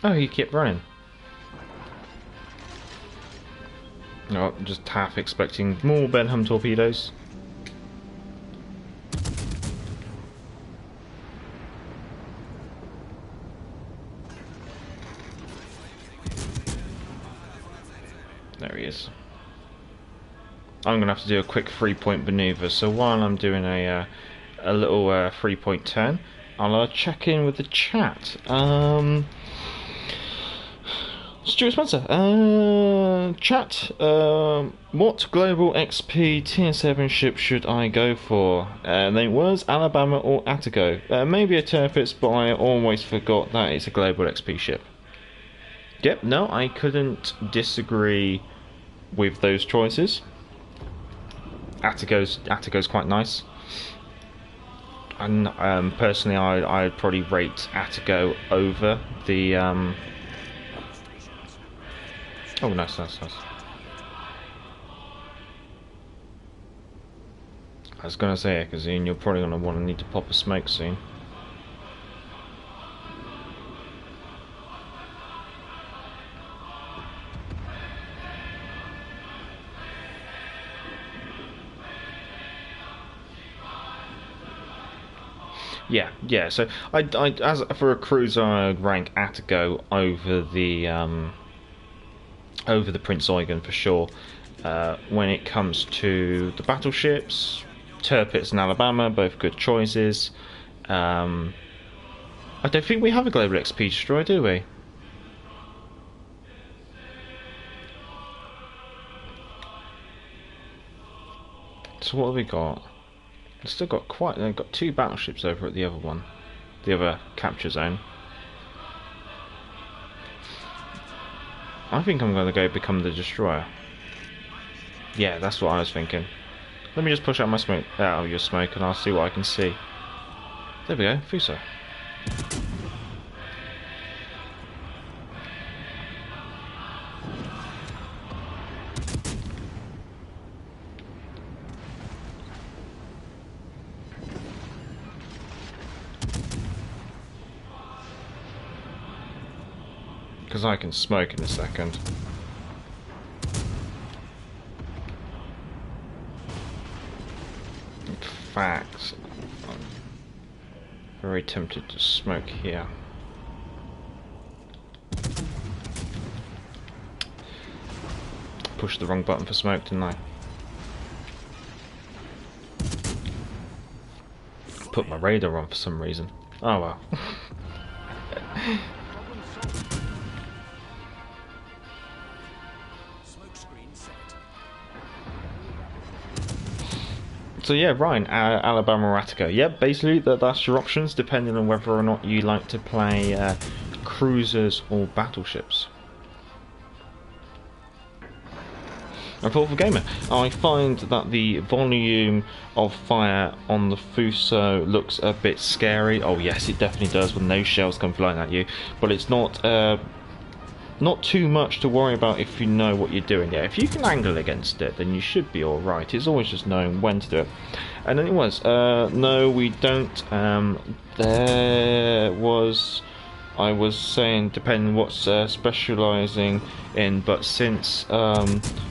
Oh, he kept running. No, just half expecting more Benham torpedoes. There he is. I'm gonna have to do a quick 3-point maneuver. So while I'm doing a little 3-point turn, I'll check in with the chat. Stuart Spencer, chat, what global XP tier 7 ship should I go for? And it was Alabama or Attico. Maybe a Tirpitz, but I always forgot that it's a global XP ship. Yep, no, I couldn't disagree with those choices. Attico's quite nice. And personally, I'd probably rate Attico over the Oh, nice. I was gonna say, because you're probably gonna need to pop a smoke soon. Yeah. So as for a cruiser, I'd rank Attico over the Prince Eugen for sure. When it comes to the battleships, Tirpitz and Alabama, both good choices. I don't think we have a global XP destroyer, do we? So what have we got? We've still got they've got 2 battleships over at the other one, the other capture zone. I think I'm going to go become the destroyer. Yeah, that's what I was thinking. Let me just push out my smoke, out of your smoke, and I'll see what I can see. There we go, Fuso. Because I can smoke in a second. In fact, I'm very tempted to smoke here. Pushed the wrong button for smoke, didn't I? put my radar on for some reason. Oh well. So yeah, Ryan, Alabama Ratico. Yep, basically that's your options depending on whether or not you like to play cruisers or battleships. And for gamer, I find that the volume of fire on the Fuso looks a bit scary. Oh yes, it definitely does when those shells come flying at you, but it's not too much to worry about if you know what you're doing. Yeah, if you can angle against it, then you should be alright. It's always just knowing when to do it. And anyways, no, we don't. I was saying, depending what's specialising in, but since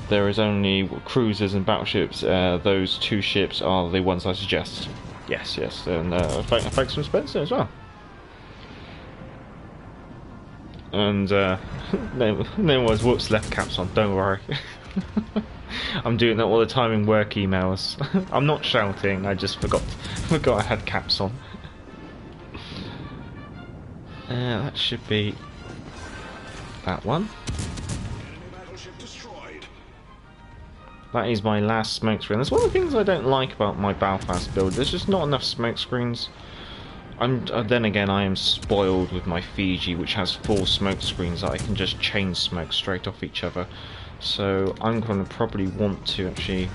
there is only cruisers and battleships, those two ships are the ones I suggest. Yes, and thanks from Spencer as well. And name was whoops, left caps on, don't worry. I'm doing that all the time in work emails. I'm not shouting, I just forgot I had caps on. That should be that one. That is my last smoke screen. That's one of the things I don't like about my Belfast build. There's just not enough smoke screens. Then again, I am spoiled with my Fiji, which has 4 smoke screens that I can just chain smoke straight off each other. So I'm going to probably want to actually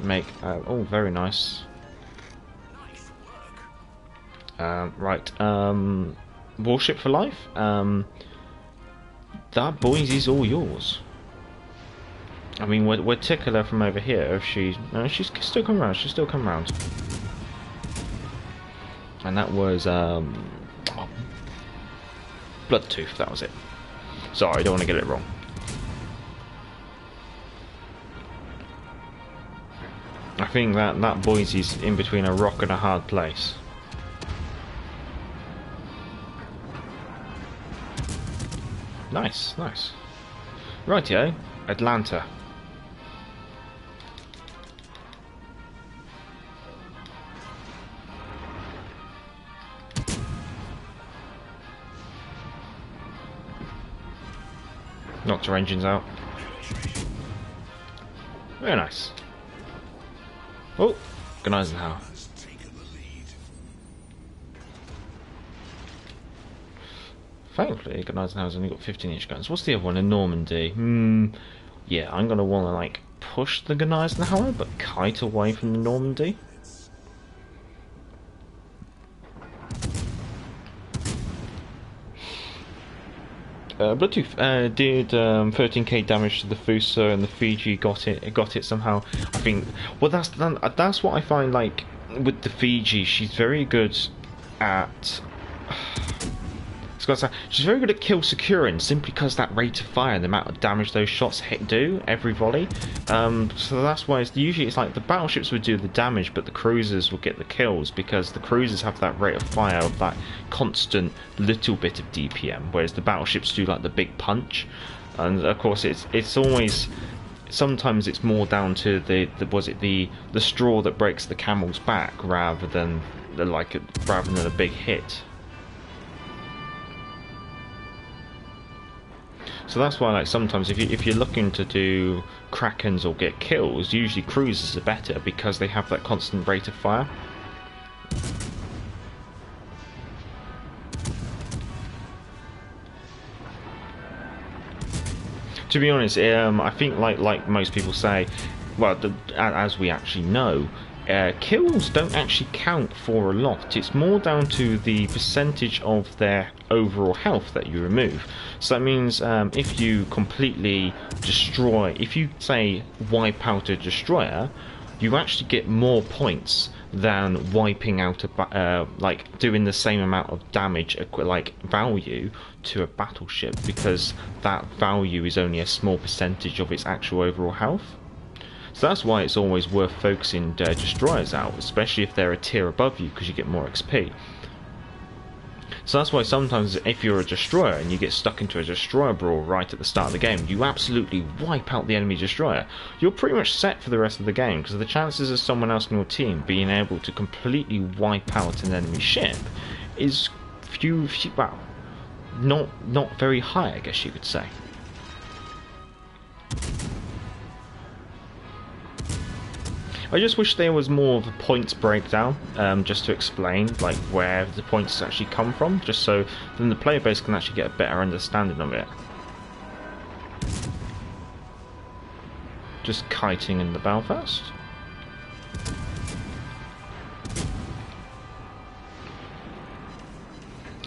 make... oh, very nice. Right. Warship for life. That, boys, is all yours. I mean, we're tickler from over here. If she's still come around. She's still come around. And that was Bloodtooth. That was it. Sorry, I don't want to get it wrong. I think that Boise's in between a rock and a hard place. Nice. Rightio, Atlanta. Knocked her engines out. Very nice. Oh, Gneisenhower. Thankfully, Gneisenhower's only got 15-inch guns. What's the other one? A Normandy. Yeah, I'm gonna want to like push the Gneisenhower, but kite away from the Normandy. Bluetooth did 13k damage to the Fuso, and the Fiji got it somehow. I think. Well, that's what I find like with the Fiji. She's very good at. She's very good at kill securing, simply because that rate of fire and the amount of damage those shots do every volley. So that's why usually it's like the battleships would do the damage, but the cruisers will get the kills, because the cruisers have that rate of fire of that constant little bit of DPM, whereas the battleships do like the big punch. And of course, it's always sometimes it's more down to the straw that breaks the camel's back rather than a big hit. So that's why, like, sometimes if you're looking to do Krakens or get kills, usually cruisers are better because they have that constant rate of fire. To be honest, I think like most people say, well, as we actually know, kills don't actually count for a lot. It's more down to the percentage of their overall health that you remove. So that means if you completely destroy, if you say wipe out a destroyer, you actually get more points than wiping out a like doing the same amount of damage, like value, to a battleship, because that value is only a small percentage of its actual overall health. So that's why it's always worth focusing destroyers out, especially if they're a tier above you, because you get more XP. So that's why sometimes if you're a destroyer and you get stuck into a destroyer brawl right at the start of the game, you absolutely wipe out the enemy destroyer. You're pretty much set for the rest of the game, because the chances of someone else in your team being able to completely wipe out an enemy ship is well, not very high, I guess you could say. I just wish there was more of a points breakdown, just to explain like where the points actually come from, just so then the player base can actually get a better understanding of it. Just kiting in the Belfast.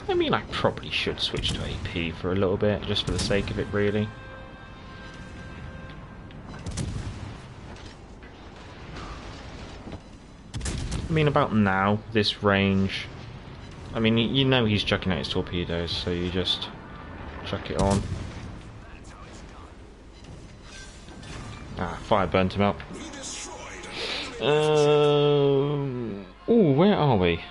I mean, I probably should switch to AP for a little bit, just for the sake of it, really. I mean, about now, this range, I mean, you know he's chucking out his torpedoes, so you just chuck it on. Ah, fire burnt him up. Oh, where are we?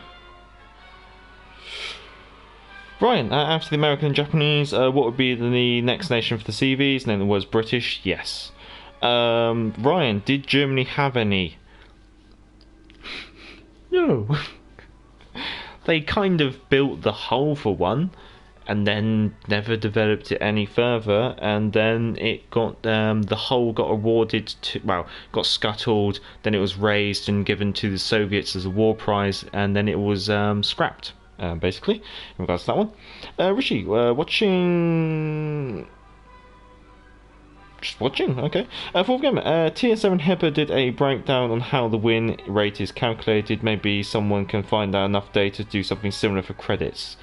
Ryan, after the American and Japanese, what would be the next nation for the CVs? And then there was British, yes. Ryan, did Germany have any? No. They kind of built the hull for one, and then never developed it any further, and then it got the hull got awarded to, well, got scuttled, then it was raised and given to the Soviets as a war prize, and then it was scrapped. Basically, in regards to that one. Richie, watching... Just watching, okay. Fourth game, Tier 7 Hipper did a breakdown on how the win rate is calculated. Maybe someone can find out enough data to do something similar for credits.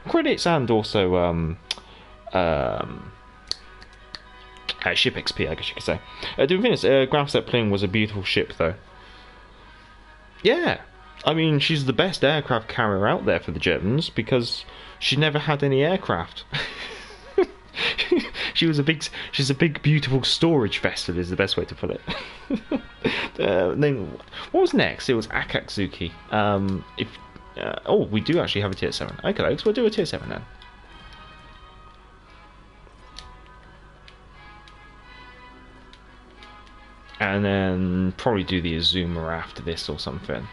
Credits and also ship XP, I guess you could say. Doing Venus, Grafset Pling was a beautiful ship, though. Yeah. I mean, she's the best aircraft carrier out there for the Germans because she never had any aircraft. She's a big, beautiful storage vessel, is the best way to put it. Then, what was next? It was Akatsuki. Oh, we do actually have a Tier 7. Okay, so we'll do a Tier 7 then. And then probably do the Azuma after this or something.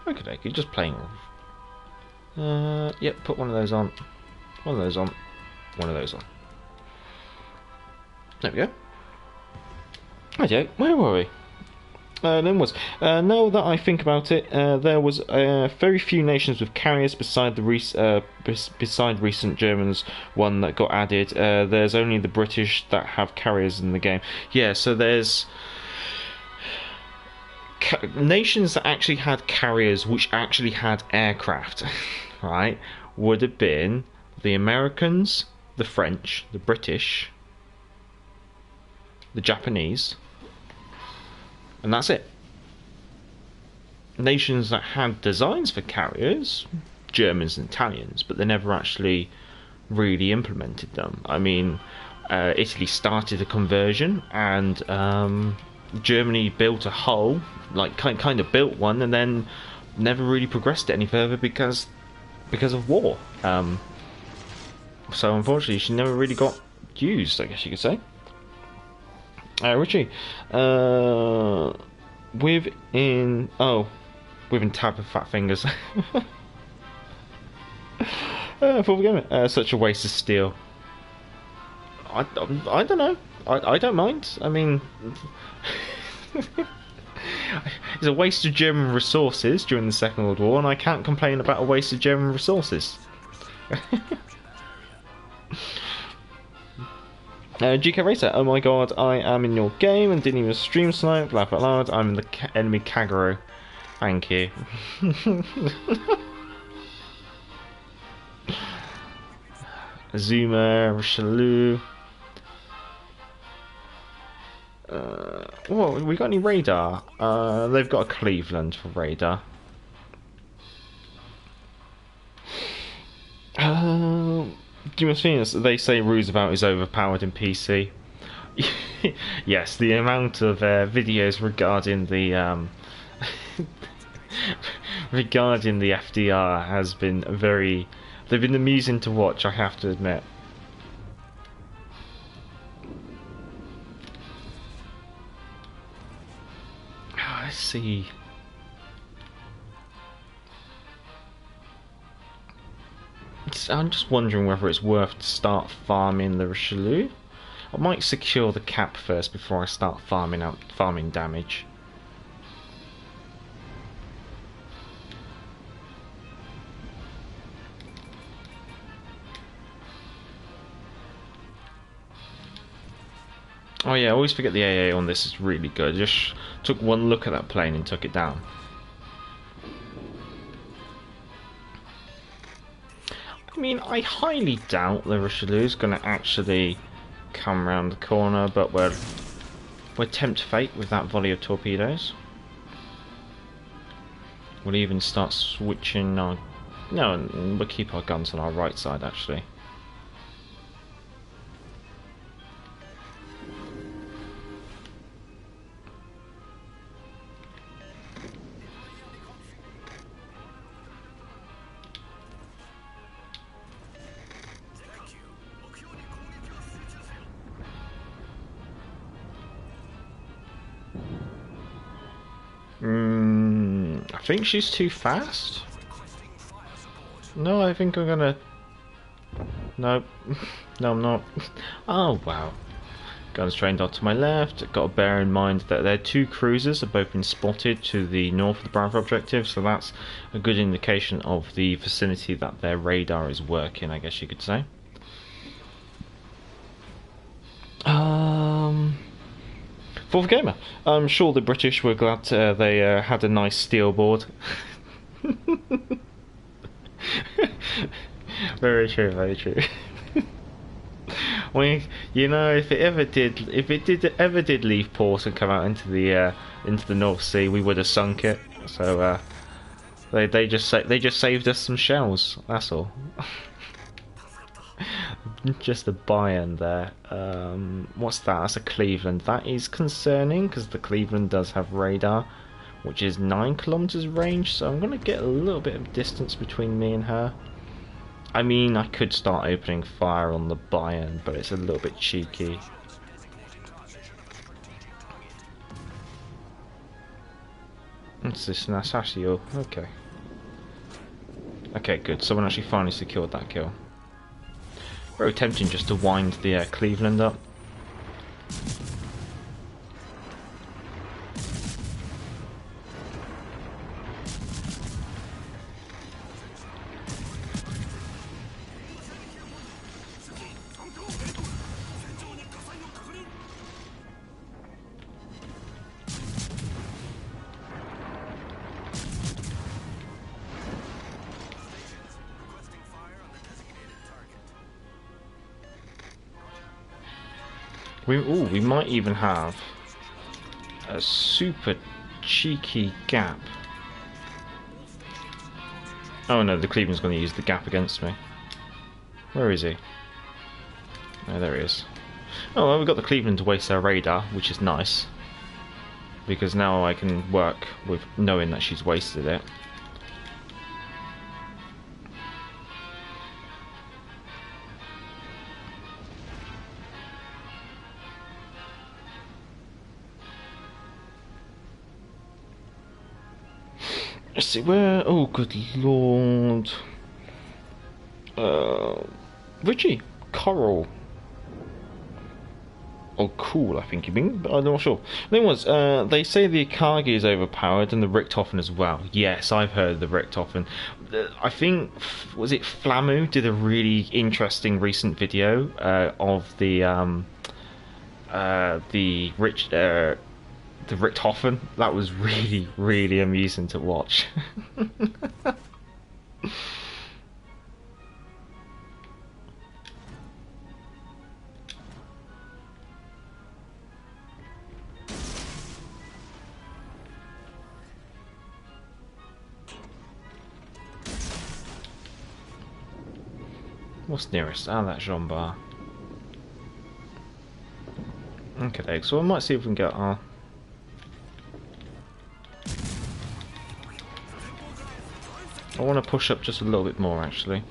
Okay, just playing. Yep, put one of those on. One of those on. One of those on. There we go. Okay, where were we? Then was now that I think about it, there was very few nations with carriers beside the beside recent Germans one that got added. There's only the British that have carriers in the game. Yeah, so there's nations that actually had carriers which actually had aircraft, right, would have been the Americans, the French, the British, the Japanese, and that's it. Nations that had designs for carriers, Germans and Italians, but they never actually really implemented them. I mean, Italy started a conversion, and Germany built a hull, like kind of built one, and then never really progressed it any further because of war. So unfortunately, she never really got used, I guess you could say. Richie, within tab of fat fingers. Before we go, such a waste of steel. I don't know. I don't mind. I mean, it's a waste of German resources during the Second World War, and I can't complain about a waste of German resources. GK Racer, oh my god, I am in your game and didn't even stream snipe, laugh out loud, I'm in the enemy Kagero. Thank you. Azuma, Richelieu. Well, we got any radar? They've got a Cleveland for radar. They say Roosevelt is overpowered in PC. Yes, the amount of videos regarding the regarding the FDR has been very They've been amusing to watch, I have to admit. Let's see. I'm just wondering whether it's worth to start farming the Richelieu. I might secure the cap first before I start farming damage. Oh yeah, I always forget the AA on this is really good. Just took one look at that plane and took it down. I mean, I highly doubt the Richelieu is going to actually come around the corner, but we'll tempt fate with that volley of torpedoes. We'll even start switching our... No, we'll keep our guns on our right side, actually. I think she's too fast. No, I think I'm gonna... No. No, I'm not. Oh, wow. Guns trained onto my left. Got to bear in mind that their two cruisers have both been spotted to the north of the Bravo objective, so that's a good indication of the vicinity that their radar is working, I guess you could say. Fourth gamer. I'm sure the British were glad they had a nice steel board. Very true, very true. Well, you know, if it ever did leave port and come out into the North Sea, we would have sunk it. So they just saved us some shells. That's all. Just a buy-in there. What's that? That's a Cleveland. That is concerning because the Cleveland does have radar, which is 9 kilometers range. So I'm gonna get a little bit of distance between me and her. I mean, I could start opening fire on the buy-in, but it's a little bit cheeky. What's this? That's actually your... Okay. Okay, good. Someone actually finally secured that kill. Very tempting just to wind the Cleveland up. We might even have a super cheeky gap. Oh no, the Cleveland's going to use the gap against me. Where is he? Oh, there he is. Oh, well, we've got the Cleveland to waste their radar, which is nice. Because now I can work with knowing that she's wasted it. Let's see, where... Oh, good lord. Richie. Coral. Or cool, I think you mean, but I'm not sure. The thing was, they say the Akagi is overpowered and the Richthofen as well. Yes, I've heard the Richthofen. I think, was it Flamu did a really interesting recent video of the Richthofen. That was really, really amusing to watch. What's nearest? Ah, that's Jean Bar. Okay, so I might see if we can get our... I want to push up just a little bit more, actually.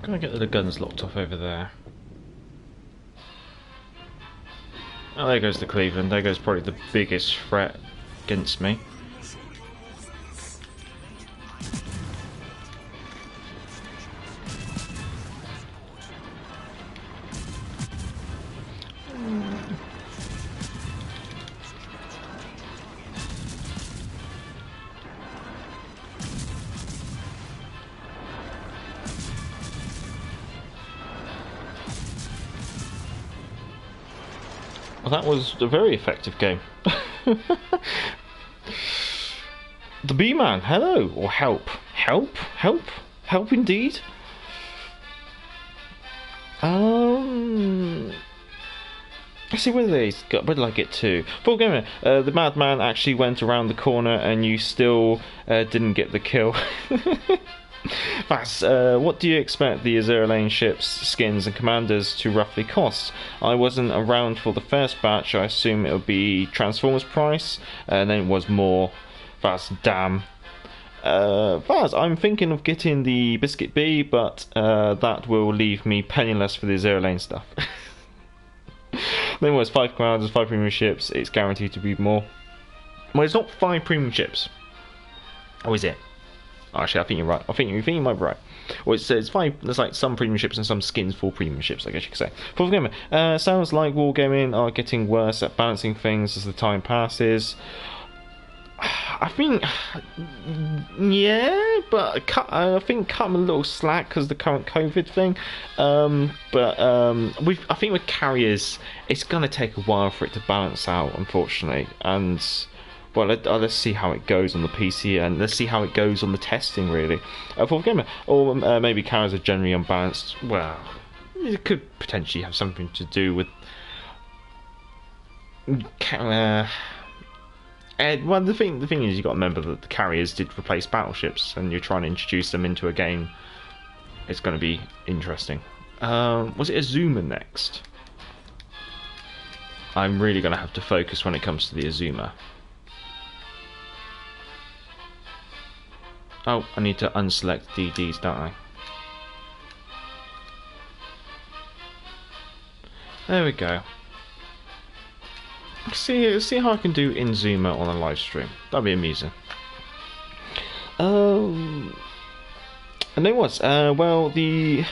Can I get the guns locked off over there? Oh, there goes the Cleveland. There goes probably the biggest threat against me. Well, that was a very effective game. The B-Man, hello, or help, help, help, help indeed. Let's see where did I get to? Full gamer, the madman actually went around the corner and you still didn't get the kill. That's, what do you expect the Azure Lane ships, skins and commanders to roughly cost? I wasn't around for the first batch, I assume it would be Transformers price, and then it was more. That's damn. I'm thinking of getting the Biscuit B, but that will leave me penniless for the Azure Lane stuff. Then it was 5 commanders, 5 premium ships, it's guaranteed to be more. Well, it's not 5 premium ships. Or is it? Actually, I think you're right. I think you might be right. Well, it's 5. There's like some premium ships and some skins for premium ships, I guess you could say. For Gamer, sounds like Wargaming are getting worse at balancing things as the time passes. I think, yeah, but I think cut them a little slack because the current COVID thing. I think with carriers, it's gonna take a while for it to balance out, unfortunately, and. Well, let's see how it goes on the PC and let's see how it goes on the testing, really. For Gamer, or maybe carriers are generally unbalanced. Well, it could potentially have something to do with. Well, the thing is, you got to remember that the carriers did replace battleships, and you're trying to introduce them into a game. It's going to be interesting. Was it Azuma next? I'm really going to have to focus when it comes to the Azuma. Oh, I need to unselect DDs, don't I? There we go. See how I can do Inzuma on a live stream. That'd be amusing. And then what? Well, the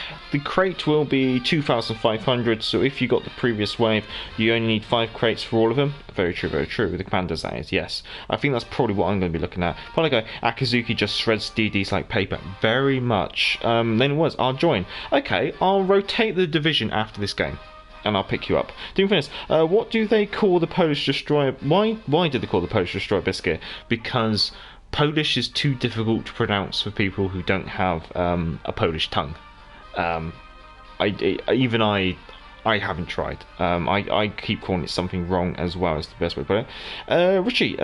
crate will be 2,500. So if you got the previous wave, you only need 5 crates for all of them. Very true, very true. The commanders, that is, yes. I think that's probably what I'm going to be looking at. Probably go. Akazuki just shreds DDs like paper. Very much. Then what? I'll join. Okay, I'll rotate the division after this game. And I'll pick you up. Doing this, what do they call the Polish destroyer? Why do they call the Polish destroyer Biscuit? Because Polish is too difficult to pronounce for people who don't have a Polish tongue. I haven't tried. I keep calling it something wrong as well as the best way to put it. Richie,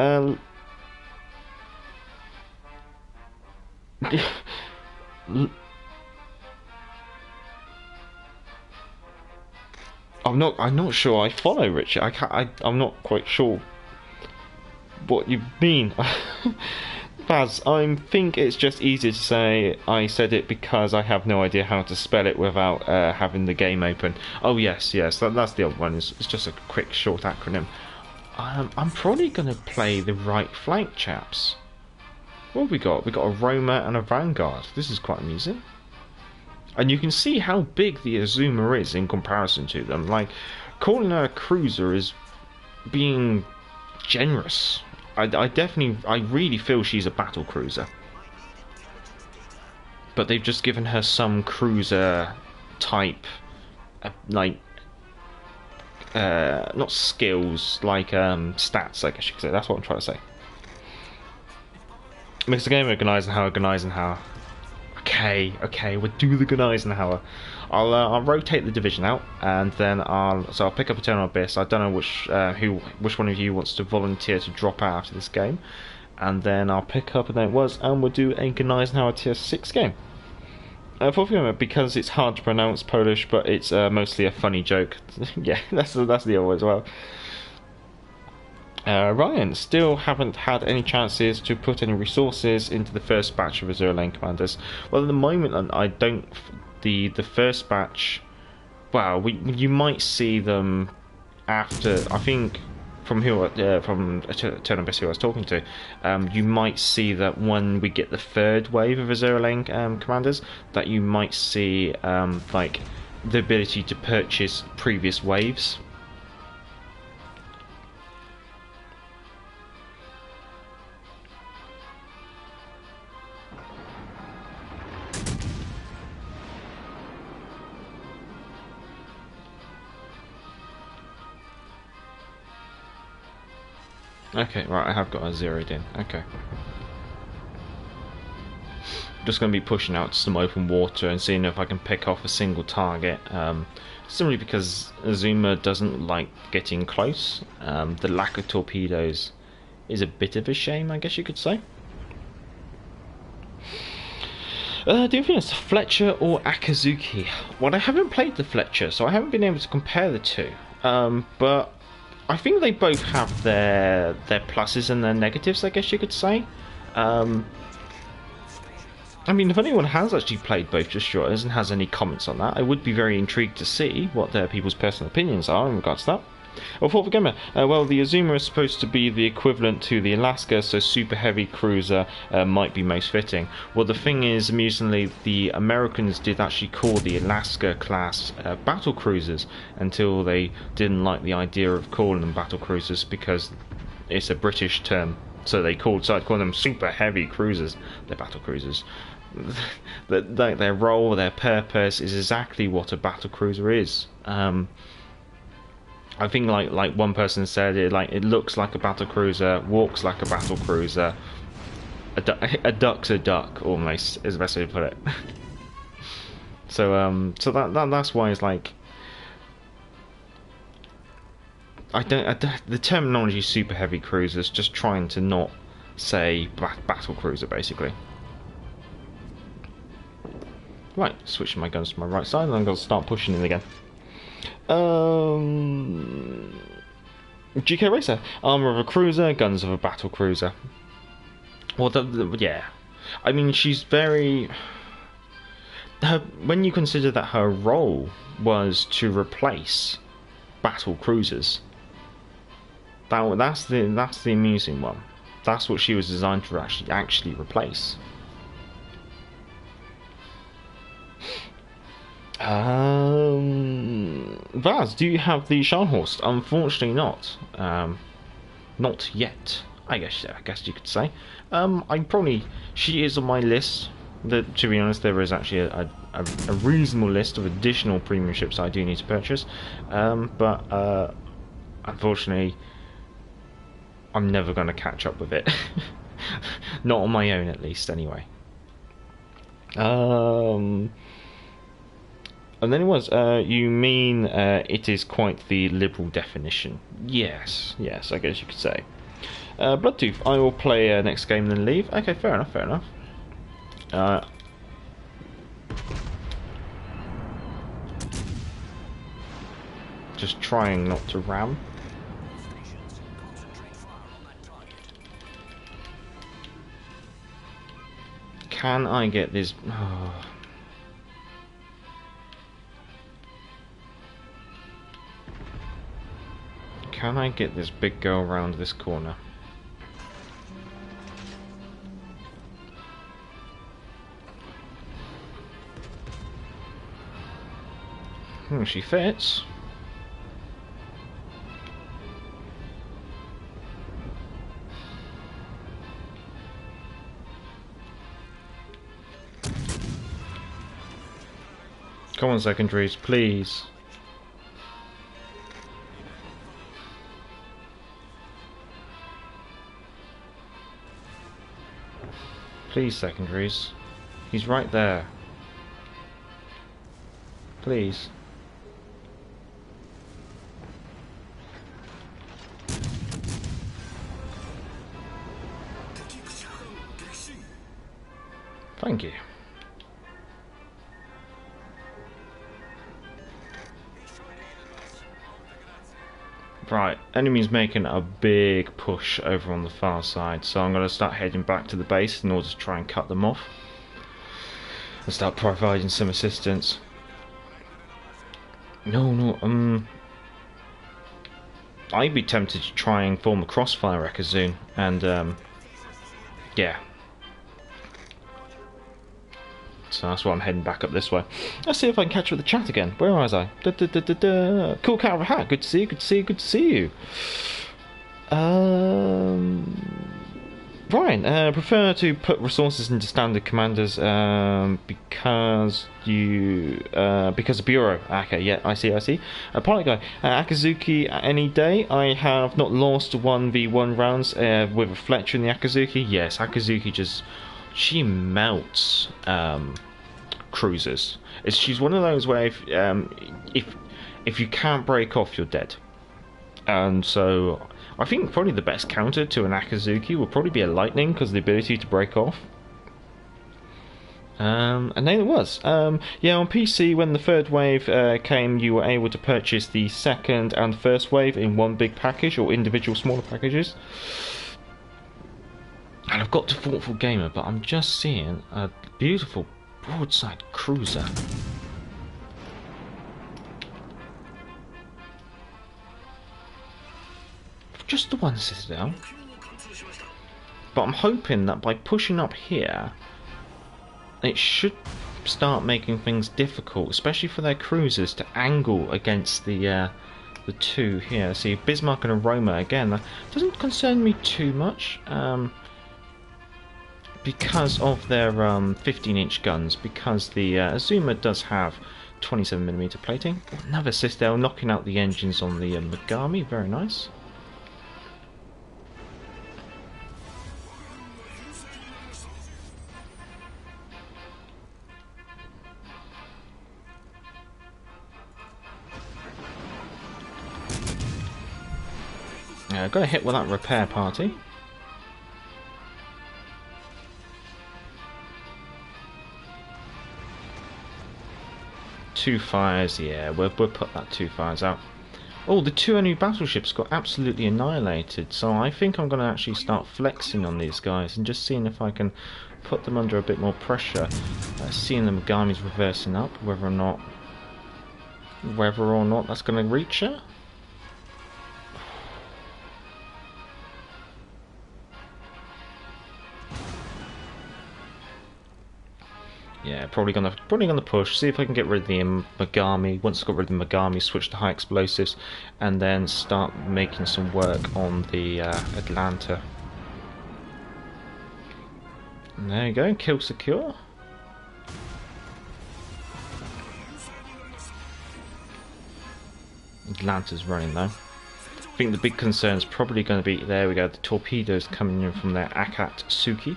I'm not sure I follow Richie. I'm not quite sure what you mean. Baz, I think it's just easier to say I said it because I have no idea how to spell it without having the game open. Oh yes, that's the other one. It's just a quick short acronym. I'm probably going to play the right flank, chaps. What have we got? We've got a Roma and a Vanguard. This is quite amusing. And you can see how big the Azuma is in comparison to them. Like, calling her a cruiser is being generous. I really feel she's a battle cruiser. But they've just given her some cruiser type, not skills, like stats, I guess you could say. That's what I'm trying to say. Mix the game with Gneisenhower. Okay, we'll do the Gneisenhower. I'll rotate the division out, and then I'll pick up Eternal Abyss. I don't know which one of you wants to volunteer to drop out after this game, and then I'll pick up, and then and we'll do a Gneisenhower tier 6 game. Because it's hard to pronounce Polish, but it's mostly a funny joke. Yeah, that's the other way as well. Ryan, still haven't had any chances to put any resources into the first batch of Azure Lane commanders. Well, at the moment, I don't. The first batch. Well, you might see them after. I think from Eternal Abyss who I was talking to, you might see that when we get the third wave of Azure Lane commanders, that you might see like the ability to purchase previous waves. Okay, right, I have got a zeroed in. Okay. Just going to be pushing out some open water and seeing if I can pick off a single target. Simply because Azuma doesn't like getting close. The lack of torpedoes is a bit of a shame, I guess you could say. Do you think it's Fletcher or Akazuki? Well, I haven't played the Fletcher, so I haven't been able to compare the two. But I think they both have their pluses and their negatives, I guess you could say. I mean, if anyone has actually played both destroyers and has any comments on that, I would be very intrigued to see what their people's personal opinions are in regards to that. Well, for the gamer, well, the Azuma is supposed to be the equivalent to the Alaska, so super heavy cruiser might be most fitting. Well, the thing is, amusingly, the Americans did actually call the Alaska class battle cruisers until they didn't like the idea of calling them battle cruisers because it's a British term. So they started calling them super heavy cruisers. They're battle cruisers. Their role, their purpose is exactly what a battle cruiser is. I think like one person said it looks like a battle cruiser, walks like a battle cruiser. A duck's a duck, almost is the best way to put it. So that's why it's like the terminology super heavy cruisers, just trying to not say battle cruiser basically. Right, switching my guns to my right side, and I'm going to start pushing in again. GK Racer, armor of a cruiser, guns of a battle cruiser. Well, yeah, I mean she's very. When you consider that her role was to replace battle cruisers, that's the amusing one. That's what she was designed to actually replace. Vaz, do you have the Scharnhorst? Unfortunately not. Not yet. I guess you could say. She is on my list. To be honest, there is actually a reasonable list of additional premium ships I do need to purchase. But unfortunately, I'm never going to catch up with it. Not on my own, at least, anyway. And then it was, you mean it is quite the liberal definition? Yes, I guess you could say. Bloodtooth, I will play next game then leave. Okay, fair enough. Just trying not to ram. Can I get this? Oh. Can I get this big girl around this corner? She fits. Come on, secondaries, please. Please, secondaries. He's right there. Please. Thank you. Right, enemy's making a big push over on the far side, so I'm going to start heading back to the base in order to try and cut them off and start providing some assistance. I'd be tempted to try and form a crossfire wrecker soon, and yeah. So that's why I'm heading back up this way. Let's see if I can catch up with the chat again. Where was I? Cool cat of a hat. Good to see you. Good to see you. Good to see you. Brian, prefer to put resources into standard commanders because of bureau. Okay, yeah, I see. Pilot guy, Akazuki. Any day, I have not lost 1v1 rounds with a Fletcher in the Akazuki. Yes, Akazuki she melts cruisers. She's one of those where if you can't break off, you're dead. And so I think probably the best counter to an Akazuki would probably be a Lightning, because of the ability to break off. And then it was. Yeah, on PC, when the third wave came, you were able to purchase the second and first wave in one big package, or individual smaller packages. And I've got to Thoughtful Gamer, but I'm just seeing a beautiful broadside cruiser. Just the one citadel. But I'm hoping that by pushing up here, it should start making things difficult, especially for their cruisers, to angle against the two here. See, Bismarck and Aroma again. That doesn't concern me too much. Because of their 15-inch guns, because the Azuma does have 27mm plating. Another citadel knocking out the engines on the Megami, very nice. Got a hit with that repair party. Two fires, yeah, we'll put that two fires out. Oh, the two enemy battleships got absolutely annihilated, so I think I'm going to actually start flexing on these guys and just seeing if I can put them under a bit more pressure. Seeing the Megami's reversing up, whether or not that's going to reach her. Yeah, probably gonna push. See if I can get rid of the Megami. Once I've got rid of the Megami, switch to high explosives, and then start making some work on the Atlanta. And there you go, kill secure. Atlanta's running though. I think the big concern is probably going to be, there we go, the torpedoes coming in from their Akatsuki.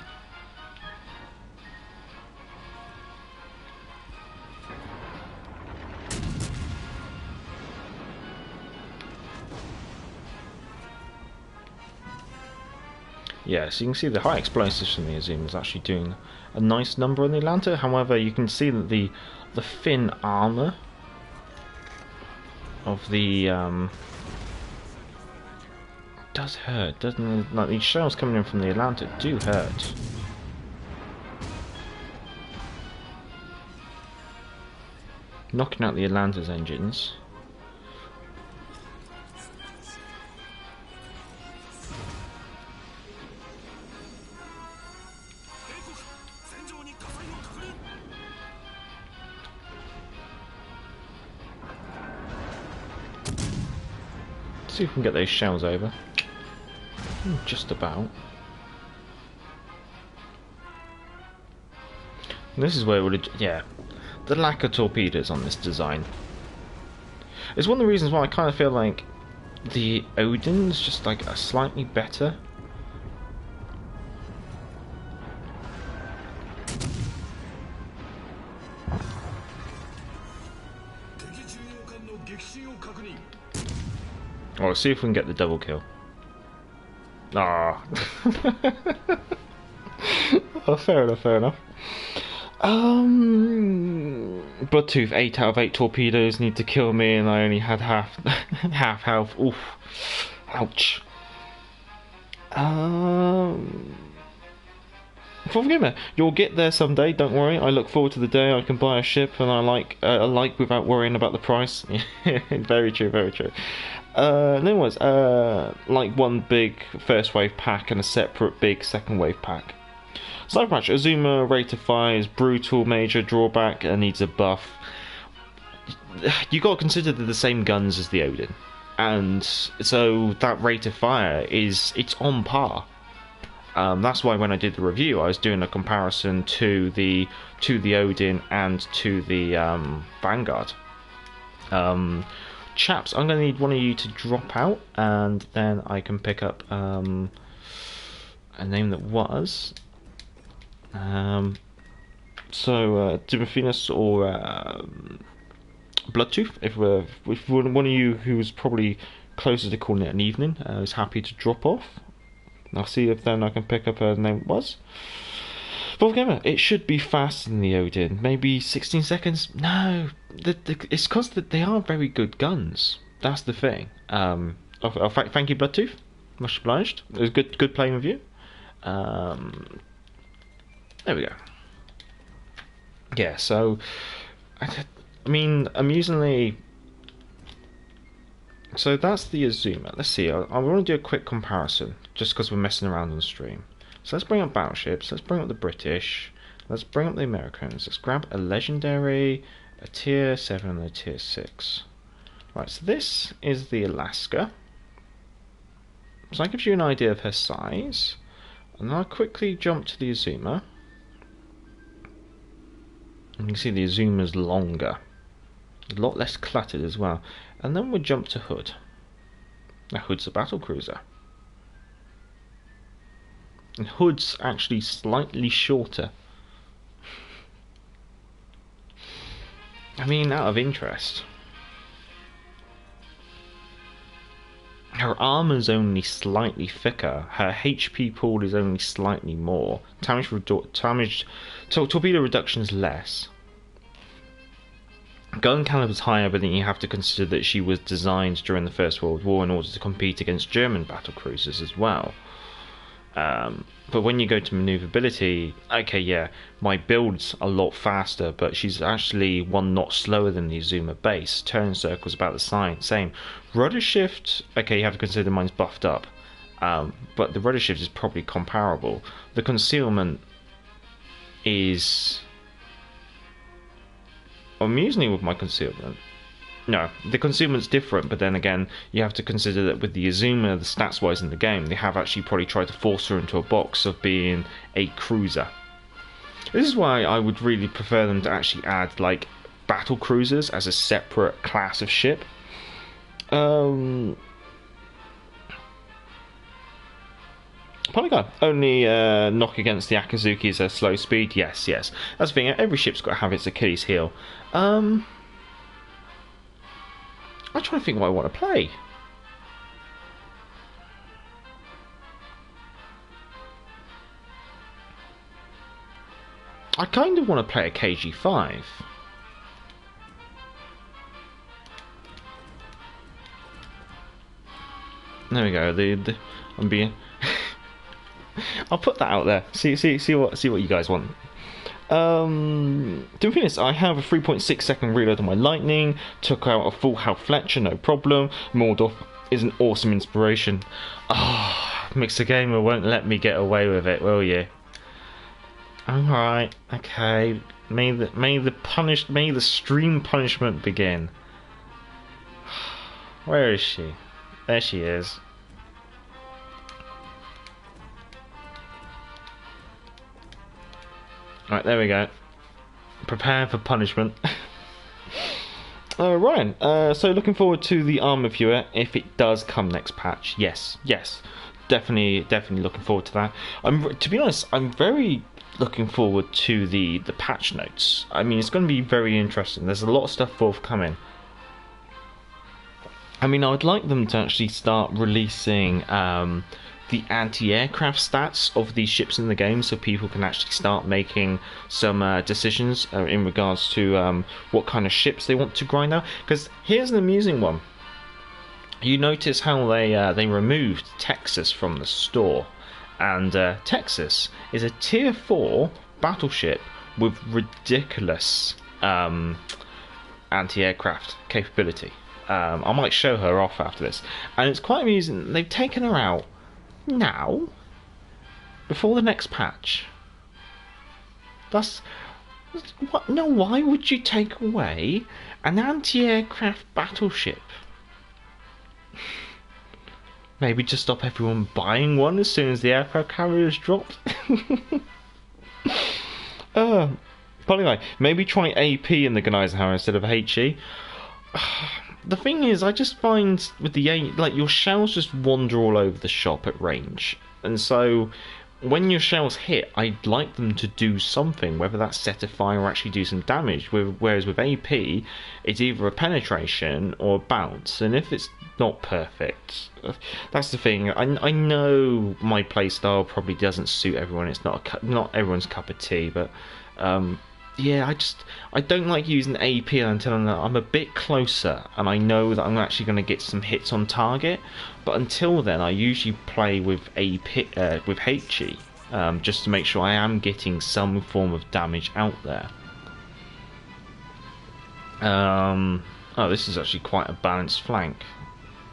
Yeah, so you can see the high explosives from the Azuma is actually doing a nice number on the Atlanta. However, you can see that the thin armour of the does hurt, doesn't it? Like, these shells coming in from the Atlanta do hurt. Knocking out the Atlanta's engines. See if we can get those shells over. Just about. And this is where it would, yeah, the lack of torpedoes on this design. It's one of the reasons why I kind of feel like the Odin's just like a slightly better. Oh, let's see if we can get the double kill. Ah. Oh, fair enough, fair enough. Bloodtooth, 8 out of 8 torpedoes need to kill me, and I only had half half health. Oof, ouch. Gamer, you'll get there someday. Don't worry. I look forward to the day I can buy a ship, and I like without worrying about the price. Very true, very true. Then was like one big first wave pack and a separate big second wave pack. Sniper Patch, Azuma rate of fire is brutal, major drawback, and needs a buff. You got to consider they're the same guns as the Odin, and so that rate of fire it's on par. That's why when I did the review, I was doing a comparison to the Odin and to the Vanguard. Chaps, I'm going to need one of you to drop out, and then I can pick up a name that was. Dimorphinus or Bloodtooth, if one of you who was probably closer to calling it an evening is happy to drop off. I'll see if then I can pick up a name it was. But gamer, it should be faster than the Odin, maybe 16 seconds. No, it's because they are very good guns. That's the thing. Thank you, Bloodtooth. Much obliged. It was good playing with you. There we go. Yeah, so I mean, amusingly, so that's the Azuma. Let's see. I want to do a quick comparison, just because we're messing around on the stream. So let's bring up battleships. Let's bring up the British. Let's bring up the Americans. Let's grab a legendary, a tier 7, and a tier 6. Right. So this is the Alaska. So that gives you an idea of her size. And then I'll quickly jump to the Azuma. You can see the Azuma's longer, a lot less cluttered as well. And then we'll jump to Hood. Now Hood's a battle cruiser, and Hood's actually slightly shorter. I mean, out of interest, her armor's only slightly thicker. Her HP pool is only slightly more. Torpedo reduction is less. Gun caliber's higher, but then you have to consider that she was designed during the First World War in order to compete against German battle cruisers as well. But when you go to maneuverability, okay, yeah, my build's a lot faster, but she's actually 1 knot slower than the Azuma base. Turn circle's about the same. Rudder shift, okay, you have to consider mine's buffed up, but the rudder shift is probably comparable. The concealment is amusingly with my concealment. No, the concealment's different, but then again, you have to consider that with the Azuma, the stats-wise in the game, they have actually probably tried to force her into a box of being a cruiser. This is why I would really prefer them to actually add, like, battle cruisers as a separate class of ship. Polygon, only knock against the Akazuki is a slow speed. Yes. That's the thing, every ship's got to have its Achilles heel. I'm trying to think what I want to play. I kind of want to play a KG5. There we go. I'm being. I'll put that out there. See what you guys want. To be honest, I have a 3.6 second reload on my Lightning. Took out a full health Fletcher, no problem. Mordorf is an awesome inspiration. Mixer Gamer won't let me get away with it, will you? Alright, okay. May the stream punishment begin. Where is she? There she is. Right, there we go. Prepare for punishment. Ryan, so looking forward to the armor viewer if it does come next patch. Yes, definitely looking forward to that. To be honest, I'm very looking forward to the patch notes. I mean, it's going to be very interesting. There's a lot of stuff forthcoming. I mean, I would like them to actually start releasing the anti-aircraft stats of these ships in the game, so people can actually start making some decisions in regards to what kind of ships they want to grind out. Because here's an amusing one. You notice how they removed Texas from the store, and Texas is a tier 4 battleship with ridiculous anti-aircraft capability. I might show her off after this, and it's quite amusing. They've taken her out now, before the next patch. That's what? No, why would you take away an anti-aircraft battleship? Maybe just stop everyone buying one as soon as the aircraft carrier is dropped. Anyway, maybe try AP in the Gneisenhower instead of HE. The thing is, I just find with the your shells just wander all over the shop at range, and so when your shells hit, I'd like them to do something, whether that's set a fire or actually do some damage. Whereas with AP, it's either a penetration or a bounce, and if it's not perfect, that's the thing. I know my playstyle probably doesn't suit everyone. It's not everyone's cup of tea, but yeah, I don't like using AP until I'm a bit closer and I know that I'm actually going to get some hits on target. But until then, I usually play with AP with HE, just to make sure I am getting some form of damage out there. Oh, this is actually quite a balanced flank.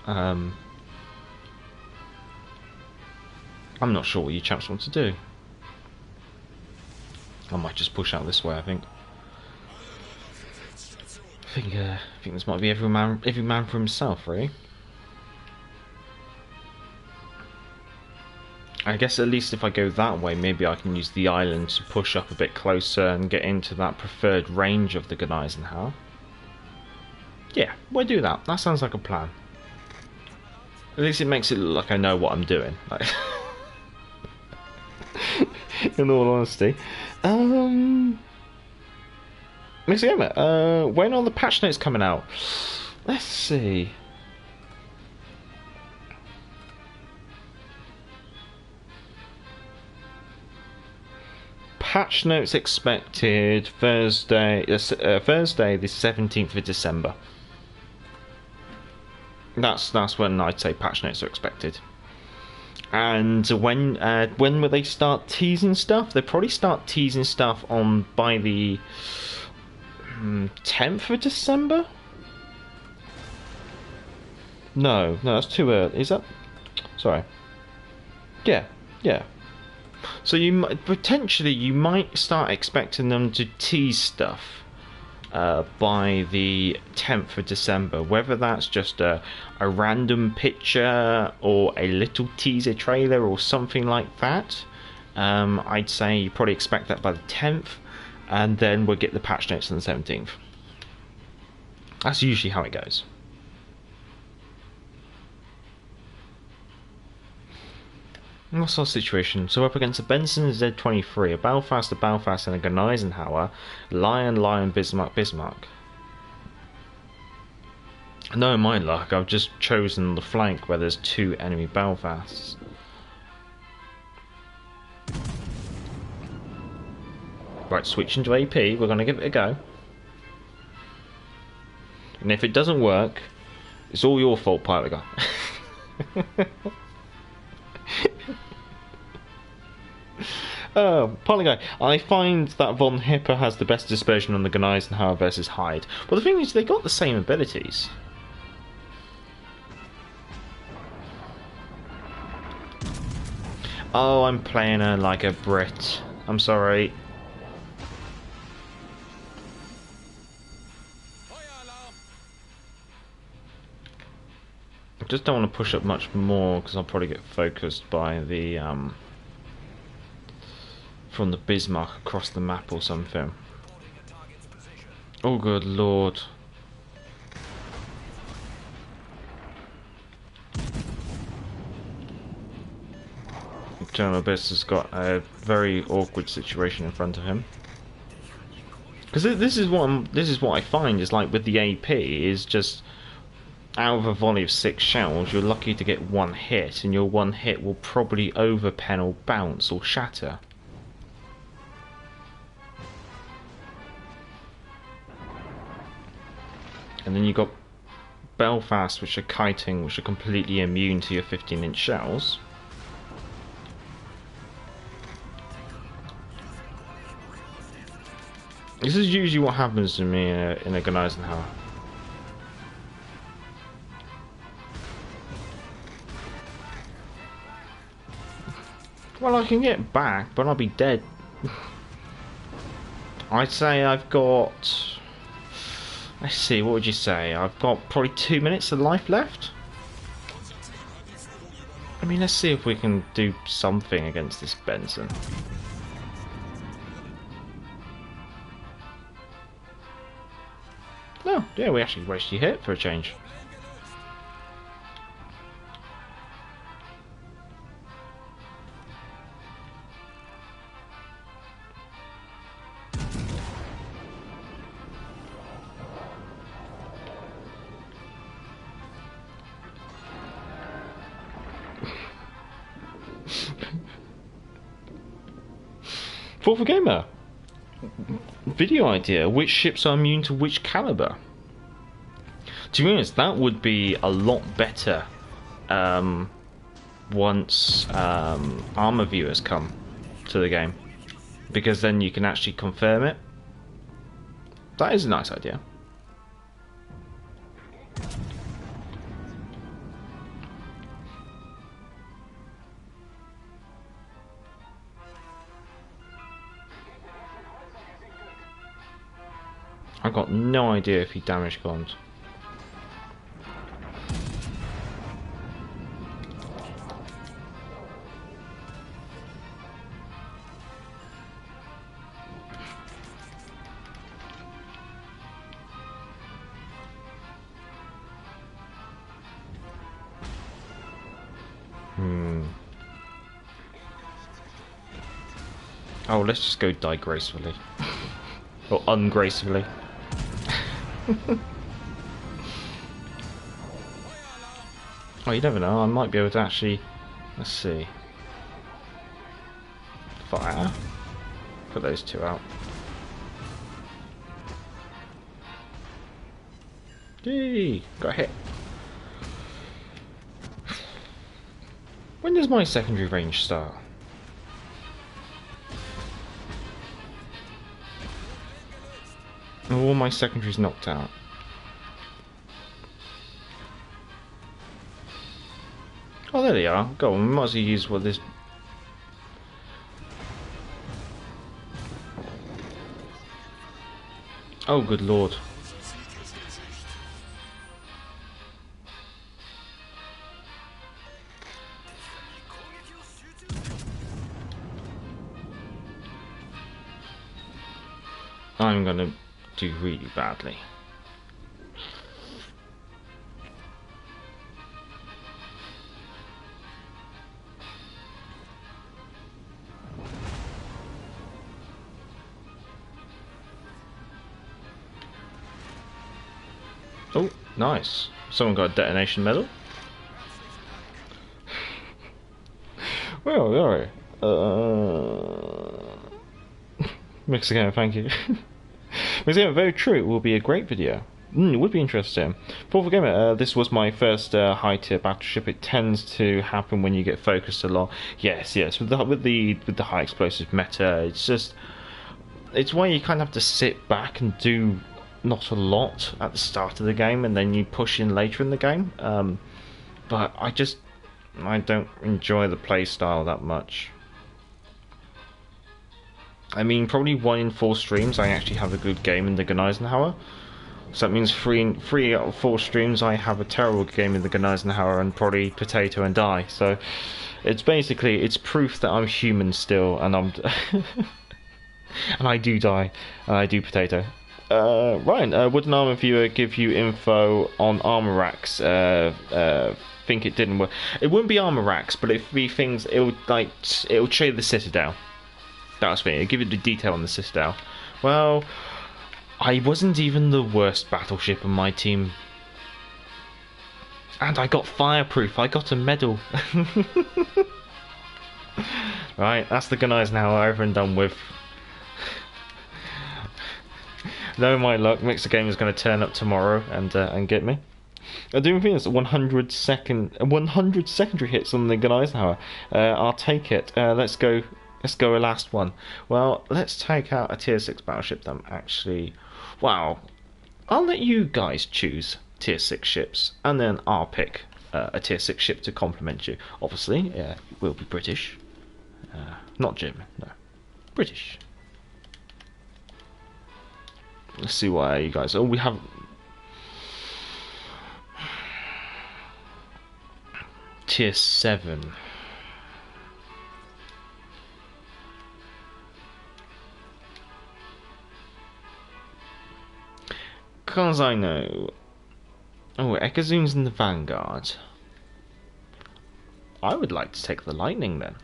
I'm not sure what you chaps want to do. I might just push out this way. I think this might be every man for himself, really. I guess at least if I go that way, maybe I can use the island to push up a bit closer and get into that preferred range of the Gneisenhower. Yeah, we'll do that. That sounds like a plan. At least it makes it look like I know what I'm doing. Like, in all honesty. Mixed Gamer, when are the patch notes coming out? Let's see. Patch notes expected Thursday the 17th of December. That's when I'd say patch notes are expected. And when will they start teasing stuff? They probably start teasing stuff by the 10th of December. No, that's too early. Is that? Sorry. Yeah. So you might start expecting them to tease stuff by the 10th of December, whether that's just a random picture or a little teaser trailer or something like that. I'd say you probably expect that by the 10th, and then we'll get the patch notes on the 17th. That's usually how it goes. What's our situation? So we're up against a Benson Z23, a Belfast, and a Gneisenhower, Lion, Bismarck. No, in my luck, I've just chosen the flank where there's 2 enemy Belfasts. Right, switching to AP, we're going to give it a go. And if it doesn't work, it's all your fault, pilot guy. Pilot guy, I find that Von Hipper has the best dispersion on the Gneisenhower versus Hyde. Well, the thing is, they got the same abilities. Oh, I'm playing her like a Brit. I'm sorry. I just don't want to push up much more because I'll probably get focused by the from the Bismarck across the map or something. Oh good lord. General Abyss has got a very awkward situation in front of him. Because this is what I find is like with the AP is just out of a volley of 6 shells, you're lucky to get 1 hit, and your 1 hit will probably overpen or bounce or shatter. And then you got Belfast, which are kiting, which are completely immune to your 15-inch shells. This is usually what happens to me in a Gneisenhower. Well, I can get back, but I'll be dead. I'd say I've got... Let's see, what would you say? I've got probably 2 minutes of life left? I mean, let's see if we can do something against this Benson. Oh, yeah, we actually hit for a change. Fourth Gamer. Video idea. Which ships are immune to which caliber? To be honest, that would be a lot better once armor viewers come to the game, because then you can actually confirm it. That is a nice idea. I've got no idea if he damaged comms. Oh, let's just go die gracefully. Or ungracefully. Oh, you never know, I might be able to actually... Let's see. Fire. Put those 2 out. Yay! Got a hit. When does my secondary range start? All my secondaries knocked out. Oh, there they are. Go on, we might as well use what this... Oh, good lord. I'm gonna do really badly. Oh, nice. Someone got a detonation medal. Well, alright. Mix again, thank you. Mix again, very true. It will be a great video. It would be interesting. Fourth Gamer, this was my first high tier battleship. It tends to happen when you get focused a lot. Yes. With the high explosive meta, it's why you kind of have to sit back and do not a lot at the start of the game, and then you push in later in the game. But I don't enjoy the play style that much. I mean, probably 1 in 4 streams I actually have a good game in the Gneisenhower. So that means 3 out of 4 streams I have a terrible game in the Gneisenhower and probably potato and die. So it's basically, it's proof that I'm human still, and I'm and I do die, and I do potato. Ryan, would an armor viewer give you info on armor racks? Think it didn't work. It wouldn't be armor racks, but it'd be things. It would show you the Citadel. That was me. It'd give you the detail on the Citadel. Well, I wasn't even the worst battleship in my team. And I got fireproof. I got a medal. Right, that's the gun eyes now over and done with. No, my luck, Mixer Game is going to turn up tomorrow and get me. I do think it's 100 secondary hits on the gun Eisenhower. I'll take it. Let's go a last one. Well, let's take out a tier 6 battleship then, actually. Wow. I'll let you guys choose tier 6 ships, and then I'll pick a tier 6 ship to complement you. Obviously, it will be British. Not German, no. British. Let's see why you guys... Oh, we have... Tier 7. Cause I know... Oh, Ekazoon's in the Vanguard. I would like to take the Lightning then.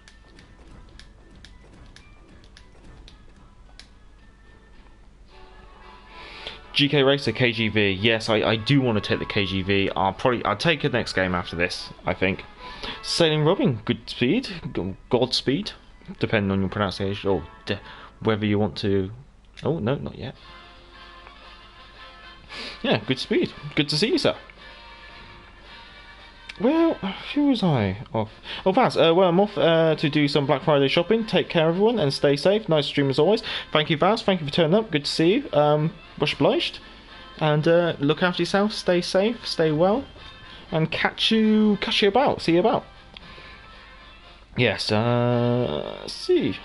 GK Racer KGV, yes, I do want to take the KGV. I'll take it next game after this, I think. Sailing Robin, good speed, Godspeed, depending on your pronunciation, or whether you want to... Oh, no, not yet. Yeah, good speed. Good to see you, sir. Well, who was I off? Oh, Vaz, well, I'm off to do some Black Friday shopping. Take care, everyone, and stay safe. Nice stream as always. Thank you, Vaz. Thank you for turning up. Good to see you. Much obliged. And look after yourself. Stay safe. Stay well. And catch you about. See you about. Yes, see.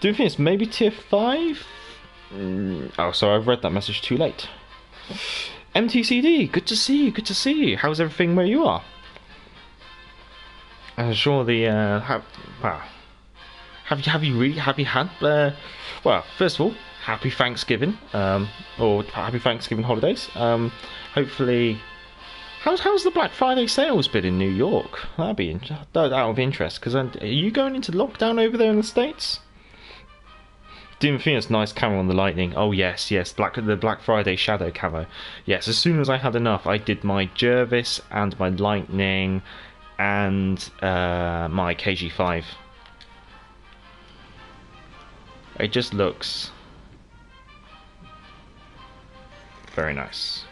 Do you think it's maybe tier 5? Oh, sorry, I've read that message too late. MTCD, good to see you, good to see you. How's everything where you are? Sure, wow. Have you had, well, first of all, happy Thanksgiving, or happy Thanksgiving holidays. Hopefully, how's the Black Friday sales been in New York? That'd be out of interest, because are you going into lockdown over there in the States? Didn't think it's nice camo on the Lightning. Oh yes, the Black Friday shadow camo. Yes, as soon as I had enough, I did my Jervis and my Lightning and my KG5. It just looks very nice.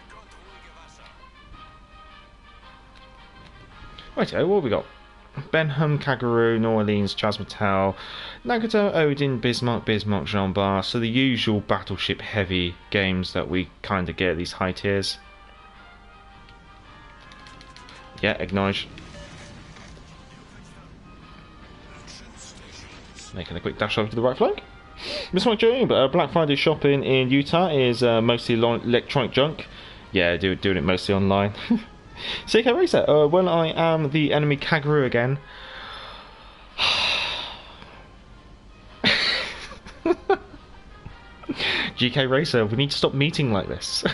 Right, what have we got? Benham, Kagaru, New Orleans, Chasmatel, Nagato, Odin, Bismarck, Jean Bar. So the usual battleship heavy games that we kind of get at these high tiers. Yeah, acknowledge. Making a quick dash over to the right flank. Miss Mike Joe, but Black Friday shopping in Utah is mostly electronic junk. Yeah, doing it mostly online. CK Racer, when I am the enemy Kagaru again. GK Racer, we need to stop meeting like this.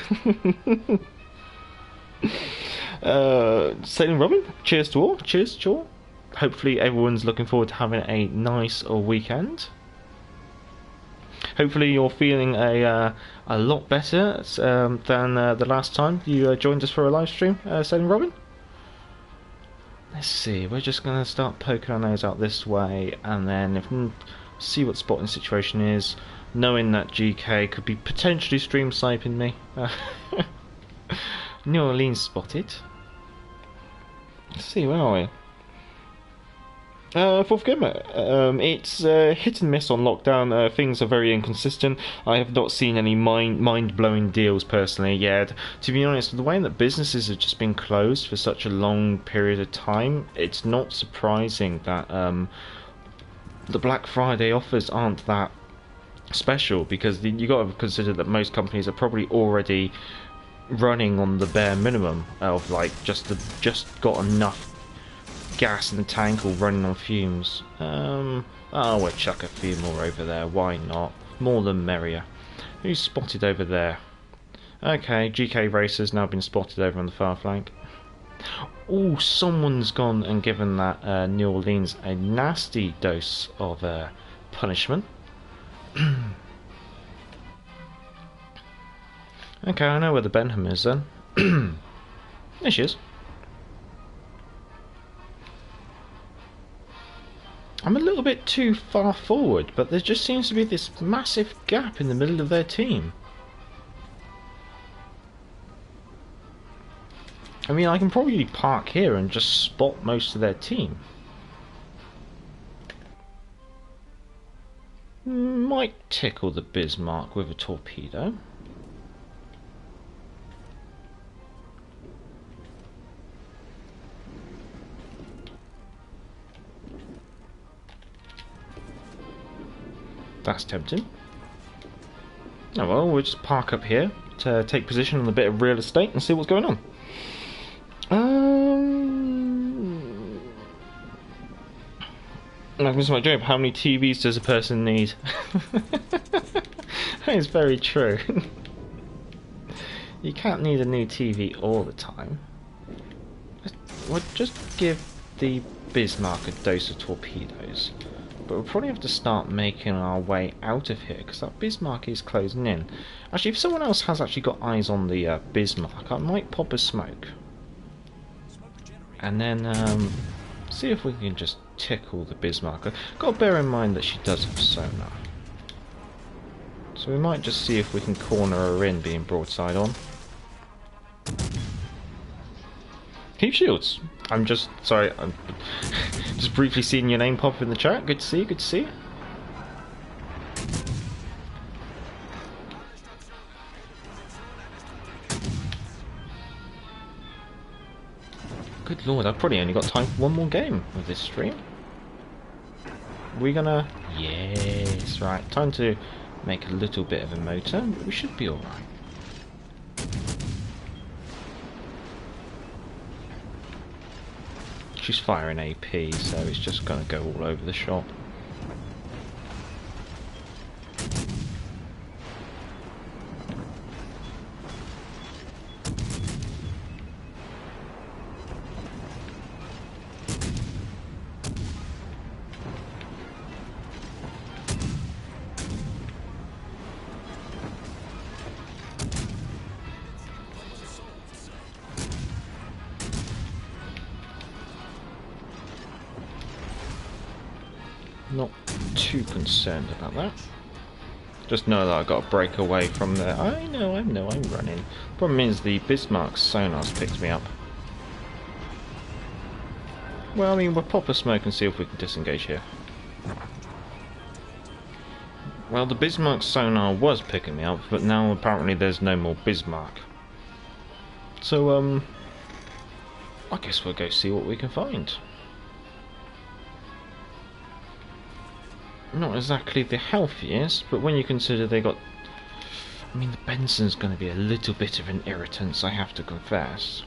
Sailing Robin, cheers to all. Cheers to all. Hopefully everyone's looking forward to having a nice weekend. Hopefully you're feeling a lot better than the last time you joined us for a live stream, Sailing Robin. Let's see, we're just going to start poking our nose out this way, and then see what the spotting situation is, knowing that GK could be potentially stream sniping me. New Orleans spotted. Let's see, where are we? Fourth game, it's hit and miss on lockdown. Things are very inconsistent. I have not seen any mind-blowing deals personally yet. To be honest, the way that businesses have just been closed for such a long period of time, it's not surprising that the Black Friday offers aren't that special, because you got to consider that most companies are probably already running on the bare minimum of like just got enough gas in the tank or running on fumes. Oh, we'll chuck a few more over there, why not? More the merrier. Who's spotted over there? Okay, GK Racer's now been spotted over on the far flank. Oh, someone's gone and given that New Orleans a nasty dose of punishment. Okay, I know where the Benham is then. There she is. I'm a little bit too far forward, but there just seems to be this massive gap in the middle of their team. I mean, I can probably park here and just spot most of their team. Might tickle the Bismarck with a torpedo. That's tempting. Oh well, we'll just park up here to take position on a bit of real estate and see what's going on. Like this is my joke. How many TVs does a person need? That is very true. You can't need a new TV all the time. We'll just give the Bismarck a dose of torpedoes. But we'll probably have to start making our way out of here because that Bismarck is closing in. Actually, if someone else has actually got eyes on the Bismarck, I might pop a smoke. And then see if we can just tickle the Bismarck. Got to bear in mind that she does have sonar. So we might just see if we can corner her in being broadside on. Keep shields. I'm just sorry. I'm just briefly seeing your name pop in the chat. Good to see you. Good to see you. Good lord, I've probably only got time for one more game of this stream. We're gonna... Yes, right. Time to make a little bit of a motor, but we should be alright. She's firing AP, so it's just gonna go all over the shop. Not too concerned about that. Just know that I've got to break away from there. I know, I'm running. Problem is the Bismarck's sonar's picked me up. Well, I mean, we'll pop a smoke and see if we can disengage here. Well, the Bismarck sonar was picking me up, but now apparently there's no more Bismarck. So, I guess we'll go see what we can find. Not exactly the healthiest, but when you consider they got... I mean, the Benson's going to be a little bit of an irritant, I have to confess.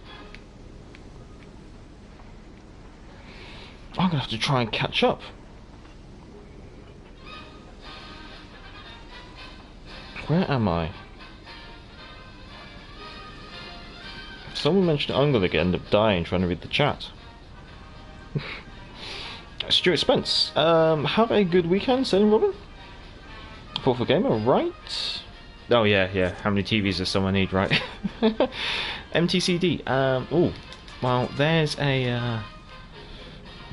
I'm going to have to try and catch up. Where am I? Someone mentioned I'm going to end up dying trying to read the chat. Stuart Spence, have a good weekend, Sailing Robin. Thoughtful Gamer, right? Oh yeah. How many TVs does someone need, right? MTCD. Oh, well, there's a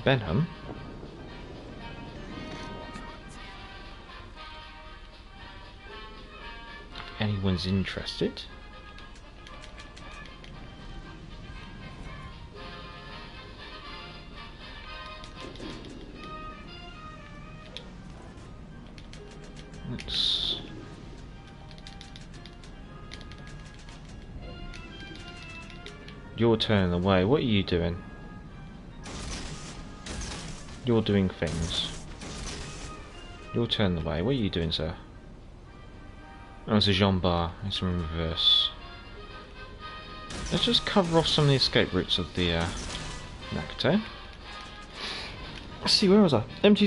Benham. If anyone's interested. Let's... You're turning away. What are you doing? You're doing things. You're turning away. What are you doing, sir? Oh, it's a Jean Bar. It's in reverse. Let's just cover off some of the escape routes of the Nakate. Let's see, where was I? MC.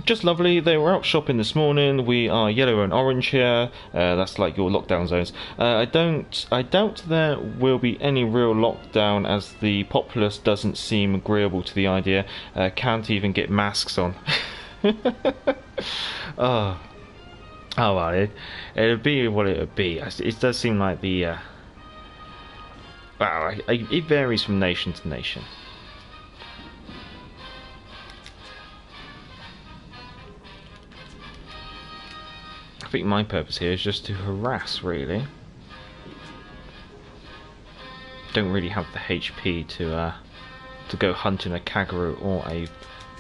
Just lovely. They were out shopping this morning. We are yellow and orange here. That's like your lockdown zones. I doubt there will be any real lockdown, as the populace doesn't seem agreeable to the idea. Can't even get masks on. Oh well, it'll be what it'll be. It does seem like the well, it varies from nation to nation. I think my purpose here is just to harass, really. Don't really have the HP to go hunting a Kaguru or a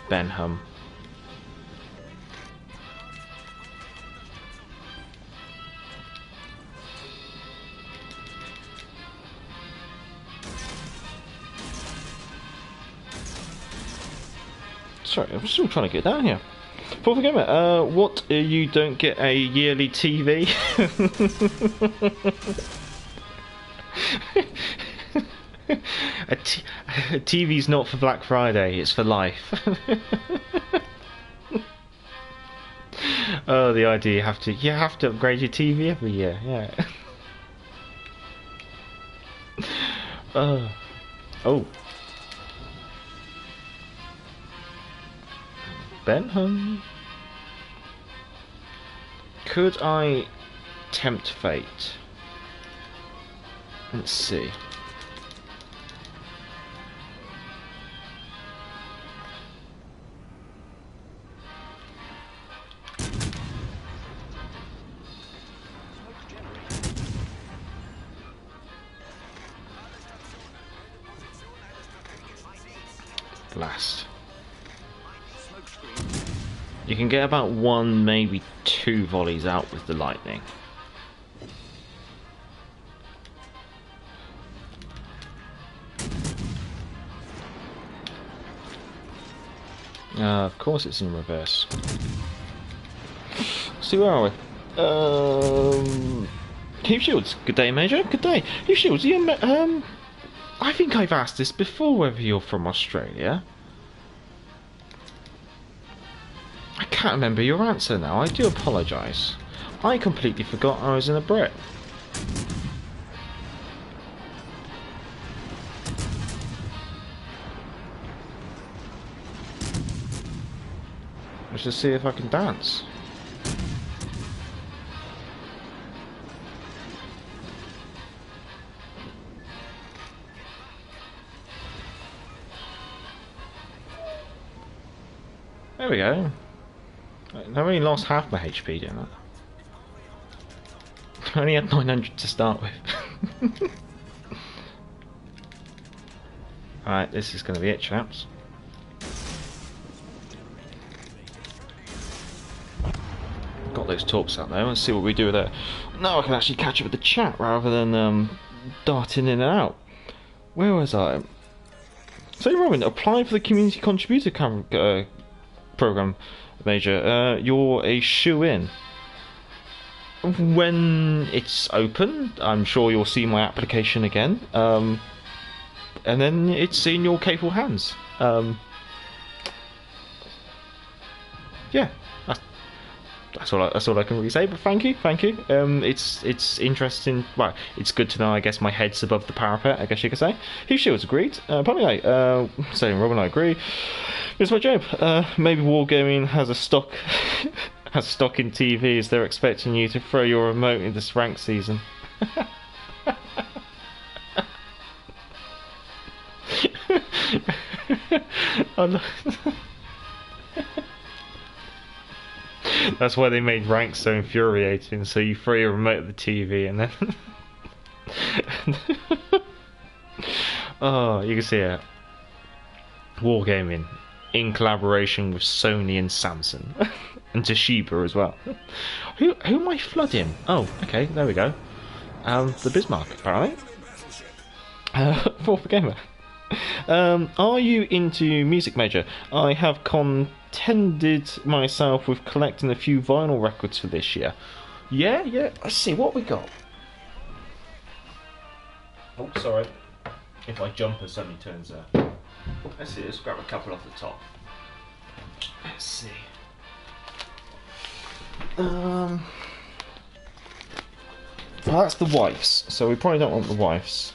Benham. Sorry, I'm still trying to get down here. Fourth Gamer, what, you don't get a yearly TV? a TV's not for Black Friday, it's for life. Oh, the idea you have to upgrade your TV every year, yeah. Oh. Benham. Could I tempt fate? Let's see. Blast. You can get about 1, maybe 2 volleys out with the lightning. Of course it's in reverse. So where are we? Heath Shields, good day, Major. Good day. Heath Shields, I think I've asked this before, whether you're from Australia. I can't remember your answer now, I do apologise. I completely forgot I was in a Brit. Let's just see if I can dance. There we go. I only lost half my HP doing that. I only had 900 to start with. Alright, this is going to be it, chaps. Got those torps out there. Let's see what we do with that. Now I can actually catch up with the chat rather than darting in and out. Where was I? So Robin, apply for the community contributor program, Major. You're a shoo-in. When it's open, I'm sure you'll see my application again, and then it's in your capable hands. Yeah, that's all I can really say. But thank you. It's interesting. Well, it's good to know. I guess my head's above the parapet, I guess you could say. Heath Shields agreed. Probably saying Robin, I agree. Here's my job. Maybe Wargaming has a stock. Has stock in TVs. They're expecting you to throw your remote in this rank season. That's why they made ranks so infuriating. So you throw your remote at the TV and then oh, you can see it. Wargaming in collaboration with Sony and Samsung. And Toshiba as well. Who am I flooding? Oh, okay, there we go. The Bismarck, apparently. Fourth Gamer. Are you into music, Major? I have contended myself with collecting a few vinyl records for this year. Yeah. Let's see what we got. Oh, sorry. If my jumper suddenly turns out. Let's see. Let's grab a couple off the top. Let's see. Well, that's the wife's, so we probably don't want the wife's.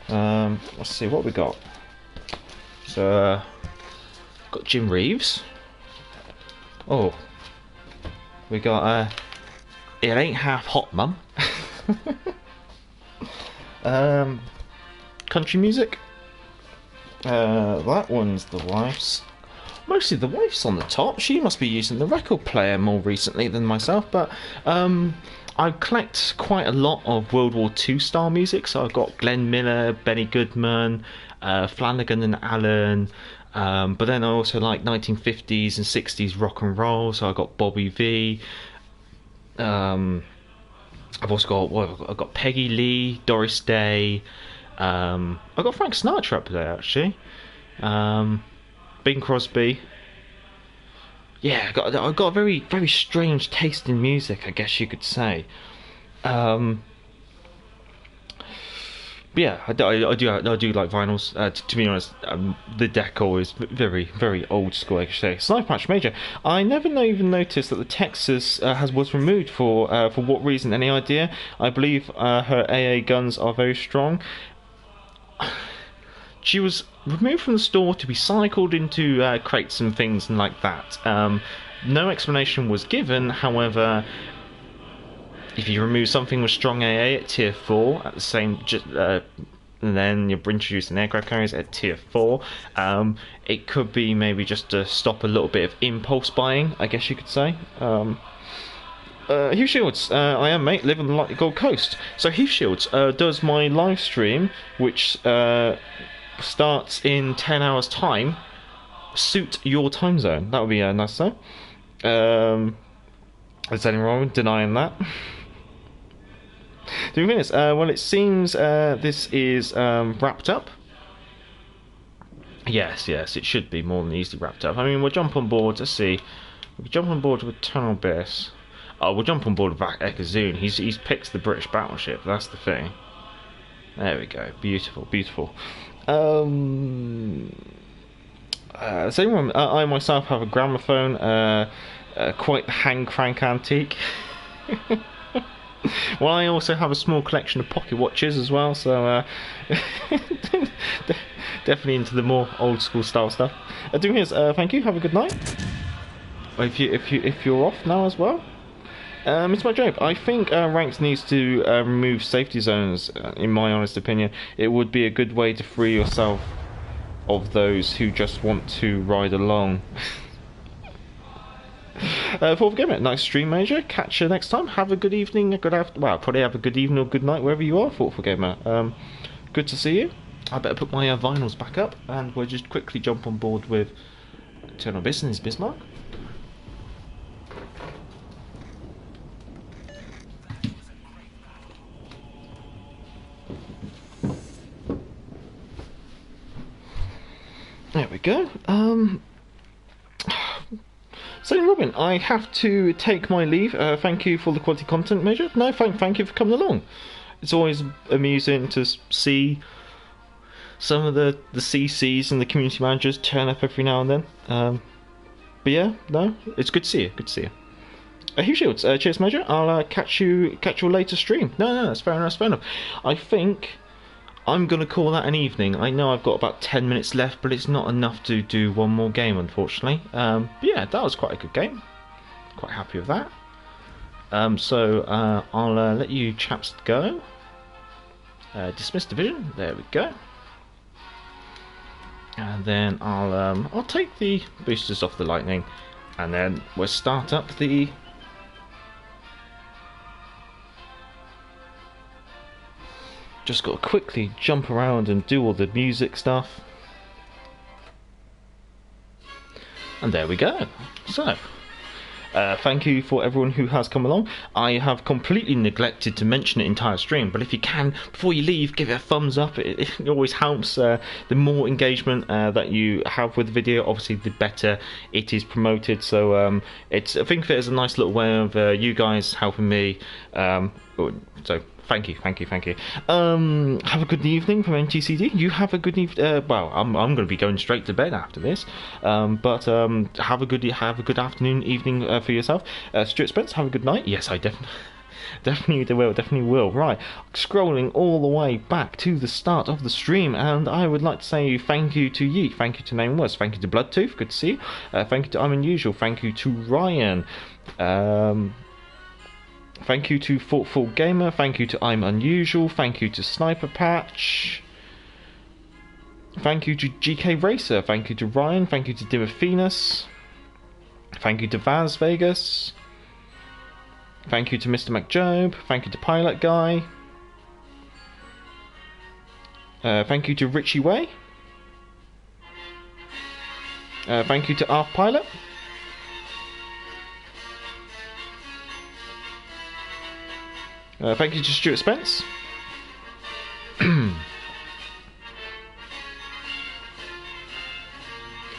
Let's see what we got. So, got Jim Reeves. Oh, we got It Ain't Half Hot, Mum. Country music. That one's the wife's. mostly the wife's on the top. She must be using the record player more recently than myself, but I collect quite a lot of World War II style music, so I've got Glenn Miller, Benny Goodman, Flanagan and Allen, but then I also like 1950s and 60s rock and roll, so I've got Bobby V. I've also got I've got Peggy Lee, Doris Day. I've got Frank Sinatra up there actually. Bing Crosby. Yeah, I've got a very very strange taste in music, I guess you could say. Yeah, I do like vinyls. To be honest, the decor is very, very old school. I should say. Sniper Match Major. I never even noticed that the Texas was removed for what reason? Any idea? I believe her AA guns are very strong. She was removed from the store to be cycled into crates and things and like that. No explanation was given. However, if you remove something with strong AA at tier 4 at the same, and then you're introducing aircraft carriers at tier 4, it could be maybe just to stop a little bit of impulse buying, I guess you could say. Heath Shields, I am mate, live on the Gold Coast. So Heath Shields does my live stream, which starts in 10 hours time, suit your time zone. That would be nice though. Is anything wrong with denying that? 2 minutes. Well, it seems this is wrapped up. Yes, it should be more than easily wrapped up. I mean, we'll jump on board. Let's see. We'll jump on board with Tunnel Biss. Oh, we'll jump on board with Ekazoon. He's picked the British battleship. That's the thing. There we go. Beautiful, beautiful. Same one. I myself have a gramophone. Quite the hand crank antique. Well, I also have a small collection of pocket watches as well, so definitely into the more old school style stuff. Doing his thank you. Have a good night. If you're off now as well. It's my joke. I think Ranks needs to remove safety zones. In my honest opinion, it would be a good way to free yourself of those who just want to ride along. Fourth Gamer, nice stream, Major. Catch you next time. Have a good evening, probably have a good evening or good night wherever you are, Fourth Gamer. Good to see you. I better put my vinyls back up, and we'll just quickly jump on board with Eternal Business Bismarck. There we go. So Robin, I have to take my leave. Thank you for the quality content, Major. No, thank you for coming along. It's always amusing to see some of the CCs and the community managers turn up every now and then. But yeah, no, it's good to see you. Good to see you. Hugh Shields, cheers, Major. I'll catch you later stream. No, that's fair enough. That's fair enough. I think I'm going to call that an evening. I know I've got about 10 minutes left, but it's not enough to do one more game, unfortunately. But yeah, that was quite a good game. Quite happy with that. So I'll let you chaps go. Dismiss division. There we go. And then I'll take the boosters off the Lightning, and then we'll start up the. Just got to quickly jump around and do all the music stuff. And there we go. So, thank you for everyone who has come along. I have completely neglected to mention it entire stream, but if you can, before you leave, give it a thumbs up. It always helps. The more engagement that you have with the video, obviously the better it is promoted. So I think of it as a nice little way of you guys helping me. So thank you. Have a good evening from NTCD. You have a good evening. Well, I'm going to be going straight to bed after this. But have a good afternoon, evening for yourself. Stuart Spence, have a good night. Yes, I definitely will. Right, scrolling all the way back to the start of the stream, and I would like to say thank you to Yeet, thank you to Name Was, thank you to Bloodtooth, good to see you. Thank you to I'm Unusual, thank you to Ryan. Thank you to Thoughtful Gamer, thank you to I'm Unusual, thank you to Sniper Patch. Thank you to GK Racer. Thank you to Ryan. Thank you to Dimithinus. Thank you to Vaz Vegas. Thank you to Mr. McJob. Thank you to Pilot Guy. Thank you to Richie Way. Thank you to Arf Pilot. Thank you to Stuart Spence.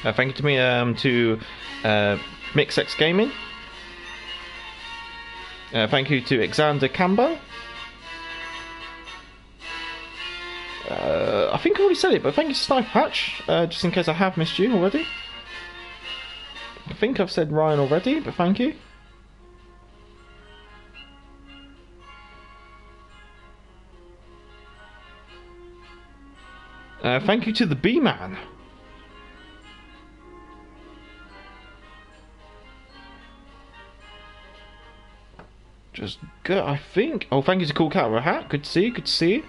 Thank you to me to MixX Gaming. Thank you to Alexander Cambo. I think I already said it, but thank you to Snipe Hatch, just in case I have missed you already. I think I've said Ryan already, but thank you. Thank you to the B-Man. Just good, I think. Oh, thank you to Cool Cat with a Hat. Good to see you, good to see you.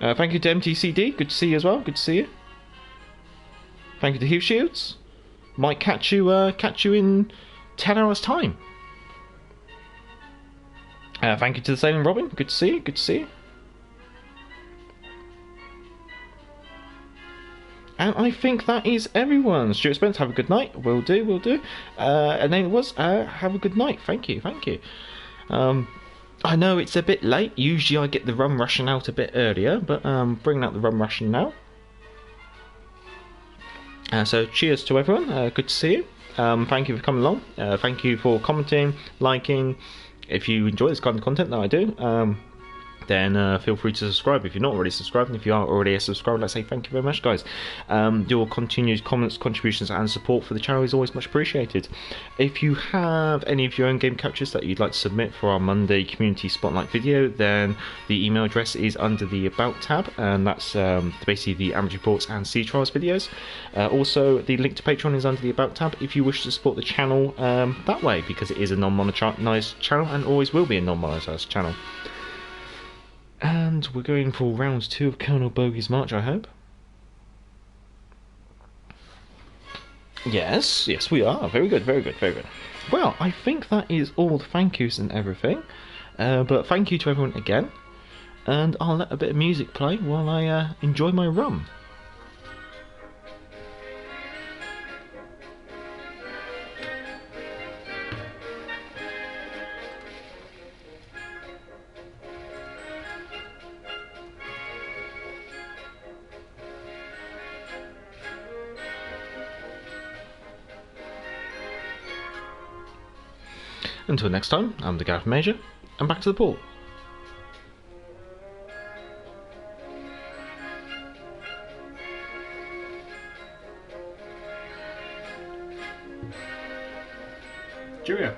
Thank you to MTCD, good to see you as well, good to see you. Thank you to Heath Shields. Might catch you in 10 hours time. Thank you to the Sailing Robin, good to see you, good to see you. And I think that is everyone. Stuart Spence, have a good night. Will do, will do. And then it was, have a good night. Thank you, thank you. I know it's a bit late. Usually I get the rum ration out a bit earlier, but bringing out the rum ration now. So cheers to everyone. Good to see you. Thank you for coming along. Thank you for commenting, liking. If you enjoy this kind of content that I do, then feel free to subscribe if you're not already subscribed. And if you are already a subscriber, let's say thank you very much, guys. Your continued comments, contributions and support for the channel is always much appreciated. If you have any of your own game captures that you'd like to submit for our Monday community spotlight video, then the email address is under the About tab, and that's basically the Amateur Reports and Sea Trials videos. Also, the link to Patreon is under the About tab if you wish to support the channel that way, because it is a non-monetised channel and always will be a non-monetised channel. And we're going for round 2 of Colonel Bogey's March, I hope. Yes, yes we are. Very good, very good, very good. Well, I think that is all the thank yous and everything. But thank you to everyone again. And I'll let a bit of music play while I enjoy my rum. Until next time, I'm the Gareth Major, and back to the port. Cheerio.